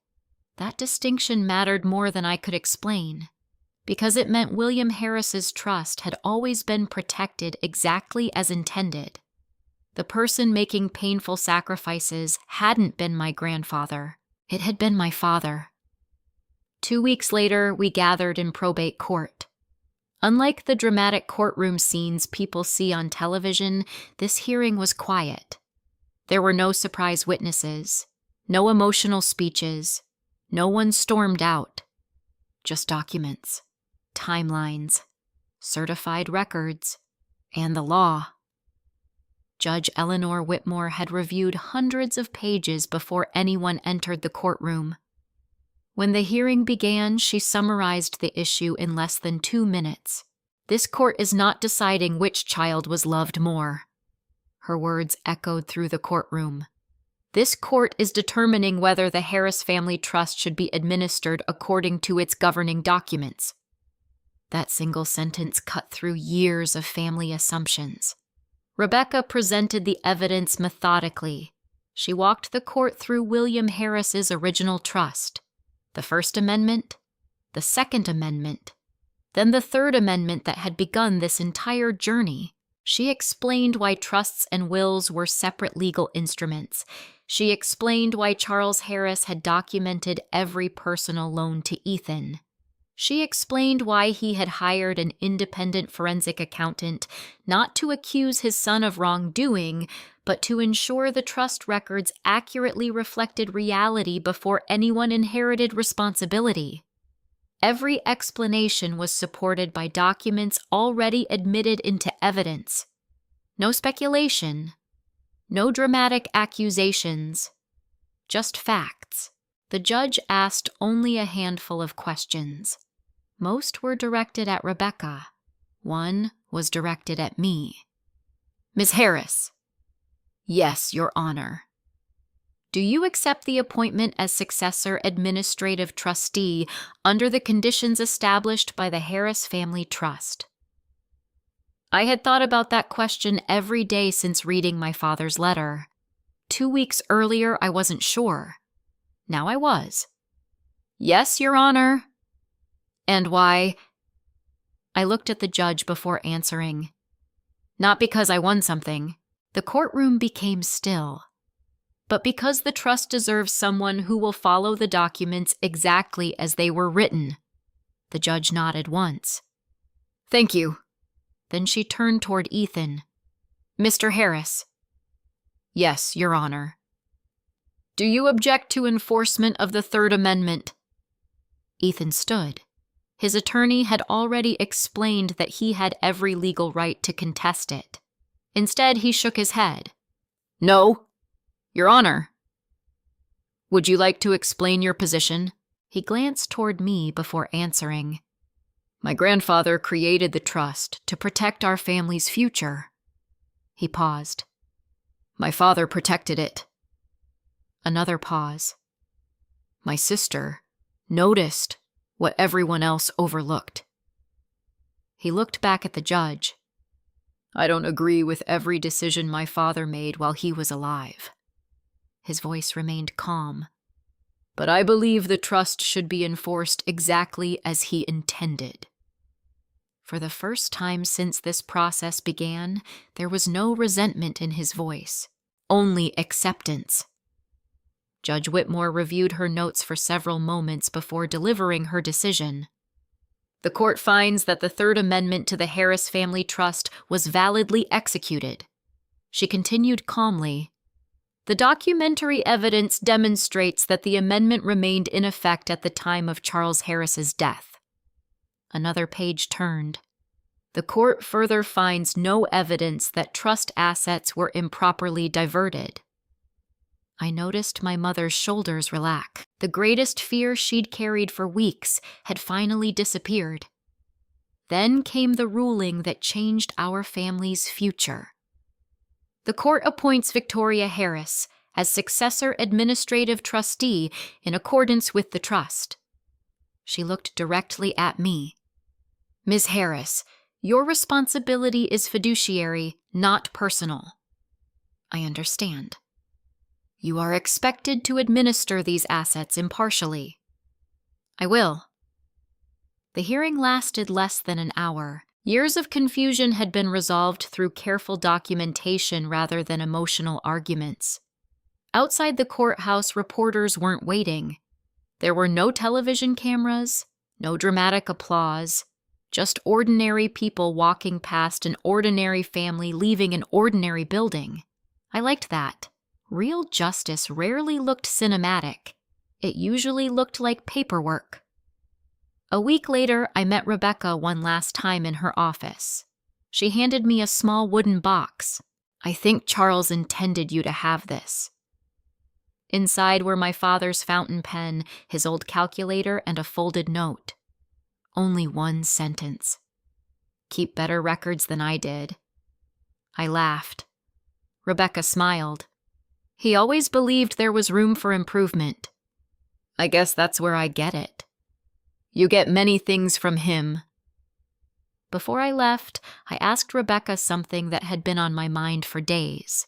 That distinction mattered more than I could explain, because it meant William Harris's trust had always been protected exactly as intended. The person making painful sacrifices hadn't been my grandfather. It had been my father. 2 weeks later, we gathered in probate court. Unlike the dramatic courtroom scenes people see on television, this hearing was quiet. There were no surprise witnesses, no emotional speeches, no one stormed out. Just documents, timelines, certified records, and the law. Judge Eleanor Whitmore had reviewed hundreds of pages before anyone entered the courtroom. When the hearing began, she summarized the issue in less than 2 minutes. "This court is not deciding which child was loved more." Her words echoed through the courtroom. "This court is determining whether the Harris Family Trust should be administered according to its governing documents." That single sentence cut through years of family assumptions. Rebecca presented the evidence methodically. She walked the court through William Harris's original trust, the First Amendment, the Second Amendment, then the Third Amendment that had begun this entire journey. She explained why trusts and wills were separate legal instruments. She explained why Charles Harris had documented every personal loan to Ethan. She explained why he had hired an independent forensic accountant not to accuse his son of wrongdoing, but to ensure the trust records accurately reflected reality before anyone inherited responsibility. Every explanation was supported by documents already admitted into evidence. No speculation, no dramatic accusations, just facts. The judge asked only a handful of questions. Most were directed at Rebecca. One was directed at me. "Ms. Harris." "Yes, Your Honor." "Do you accept the appointment as successor administrative trustee under the conditions established by the Harris Family Trust?" I had thought about that question every day since reading my father's letter. 2 weeks earlier, I wasn't sure. Now I was. "Yes, Your Honor." "And why?" I looked at the judge before answering. "Not because I won something." The courtroom became still. "But because the trust deserves someone who will follow the documents exactly as they were written." The judge nodded once. "Thank you." Then she turned toward Ethan. "Mr. Harris." "Yes, Your Honor." "Do you object to enforcement of the Third Amendment?" Ethan stood. His attorney had already explained that he had every legal right to contest it. Instead, he shook his head. "No, Your Honor." Would you like to explain your position? He glanced toward me before answering. My grandfather created the trust to protect our family's future. He paused. My father protected it. Another pause. My sister noticed what everyone else overlooked. He looked back at the judge. I don't agree with every decision my father made while he was alive. His voice remained calm. But I believe the trust should be enforced exactly as he intended. For the first time since this process began, there was no resentment in his voice, only acceptance. Judge Whitmore reviewed her notes for several moments before delivering her decision. The court finds that the Third Amendment to the Harris Family Trust was validly executed. She continued calmly. The documentary evidence demonstrates that the amendment remained in effect at the time of Charles Harris's death. Another page turned. The court further finds no evidence that trust assets were improperly diverted. I noticed my mother's shoulders relax. The greatest fear she'd carried for weeks had finally disappeared. Then came the ruling that changed our family's future. The court appoints Victoria Harris as successor administrative trustee in accordance with the trust. She looked directly at me. Ms. Harris, your responsibility is fiduciary, not personal. I understand. You are expected to administer these assets impartially. I will. The hearing lasted less than an hour. Years of confusion had been resolved through careful documentation rather than emotional arguments. Outside the courthouse, reporters weren't waiting. There were no television cameras, no dramatic applause, just ordinary people walking past an ordinary family leaving an ordinary building. I liked that. Real justice rarely looked cinematic. It usually looked like paperwork. A week later, I met Rebecca one last time in her office. She handed me a small wooden box. I think Charles intended you to have this. Inside were my father's fountain pen, his old calculator, and a folded note. Only one sentence. Keep better records than I did. I laughed. Rebecca smiled. He always believed there was room for improvement. I guess that's where I get it. You get many things from him. Before I left, I asked Rebecca something that had been on my mind for days.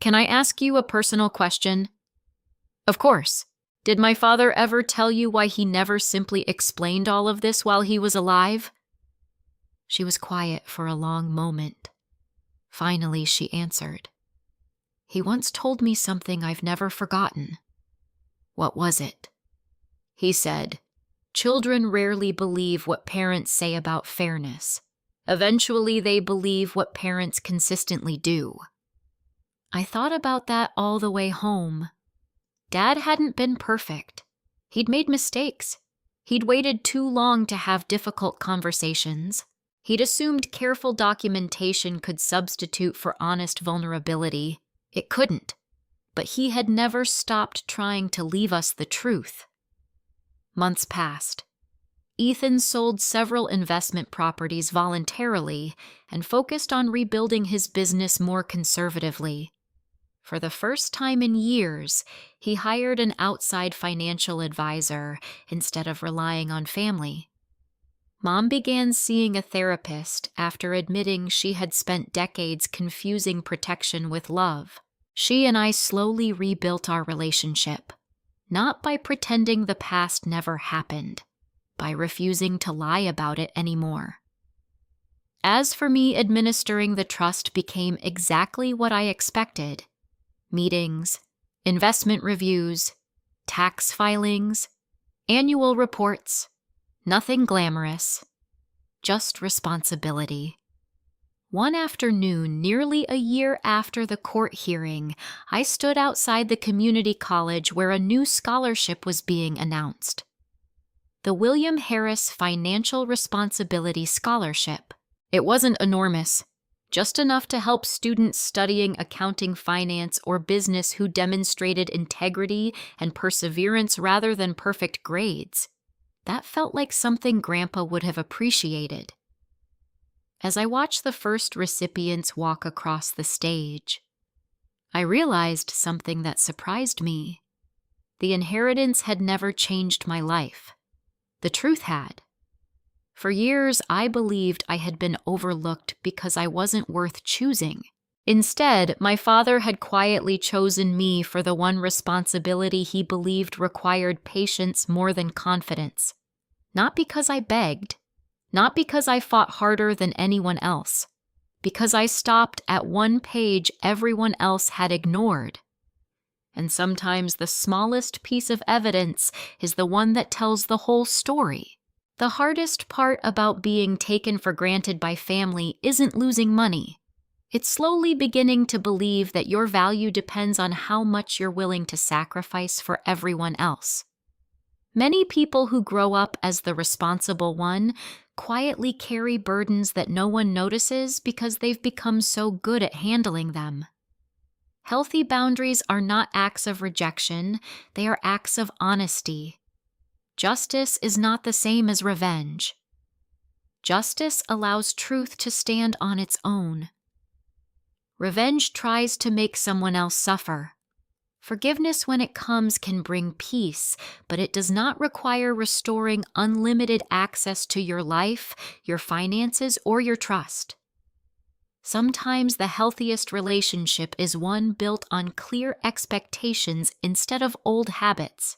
Can I ask you a personal question? Of course. Did my father ever tell you why he never simply explained all of this while he was alive? She was quiet for a long moment. Finally, she answered. He once told me something I've never forgotten. What was it? He said, children rarely believe what parents say about fairness. Eventually, they believe what parents consistently do. I thought about that all the way home. Dad hadn't been perfect. He'd made mistakes. He'd waited too long to have difficult conversations. He'd assumed careful documentation could substitute for honest vulnerability. It couldn't. But he had never stopped trying to leave us the truth. Months passed. Ethan sold several investment properties voluntarily and focused on rebuilding his business more conservatively. For the first time in years, he hired an outside financial advisor instead of relying on family. Mom began seeing a therapist after admitting she had spent decades confusing protection with love. She and I slowly rebuilt our relationship, not by pretending the past never happened, by refusing to lie about it anymore. As for me, administering the trust became exactly what I expected. Meetings, investment reviews, tax filings, annual reports, nothing glamorous, just responsibility. One afternoon, nearly a year after the court hearing, I stood outside the community college where a new scholarship was being announced. The William Harris Financial Responsibility Scholarship. It wasn't enormous, just enough to help students studying accounting, finance, or business who demonstrated integrity and perseverance rather than perfect grades. That felt like something Grandpa would have appreciated. As I watched the first recipients walk across the stage, I realized something that surprised me. The inheritance had never changed my life. The truth had. For years, I believed I had been overlooked because I wasn't worth choosing. Instead, my father had quietly chosen me for the one responsibility he believed required patience more than confidence. Not because I begged, not because I fought harder than anyone else, because I stopped at one page everyone else had ignored. And sometimes the smallest piece of evidence is the one that tells the whole story. The hardest part about being taken for granted by family isn't losing money. It's slowly beginning to believe that your value depends on how much you're willing to sacrifice for everyone else. Many people who grow up as the responsible one quietly carry burdens that no one notices because they've become so good at handling them. Healthy boundaries are not acts of rejection, they are acts of honesty. Justice is not the same as revenge. Justice allows truth to stand on its own. Revenge tries to make someone else suffer. Forgiveness, when it comes, can bring peace, but it does not require restoring unlimited access to your life, your finances, or your trust. Sometimes the healthiest relationship is one built on clear expectations instead of old habits.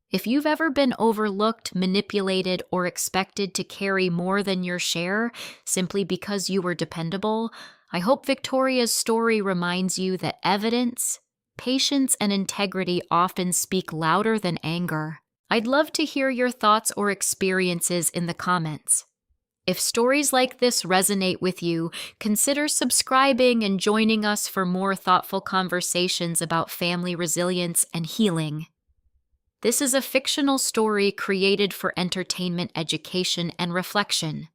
If you've ever been overlooked, manipulated, or expected to carry more than your share simply because you were dependable, I hope Victoria's story reminds you that evidence, patience, and integrity often speak louder than anger. I'd love to hear your thoughts or experiences in the comments. If stories like this resonate with you, consider subscribing and joining us for more thoughtful conversations about family resilience and healing. This is a fictional story created for entertainment, education, and reflection.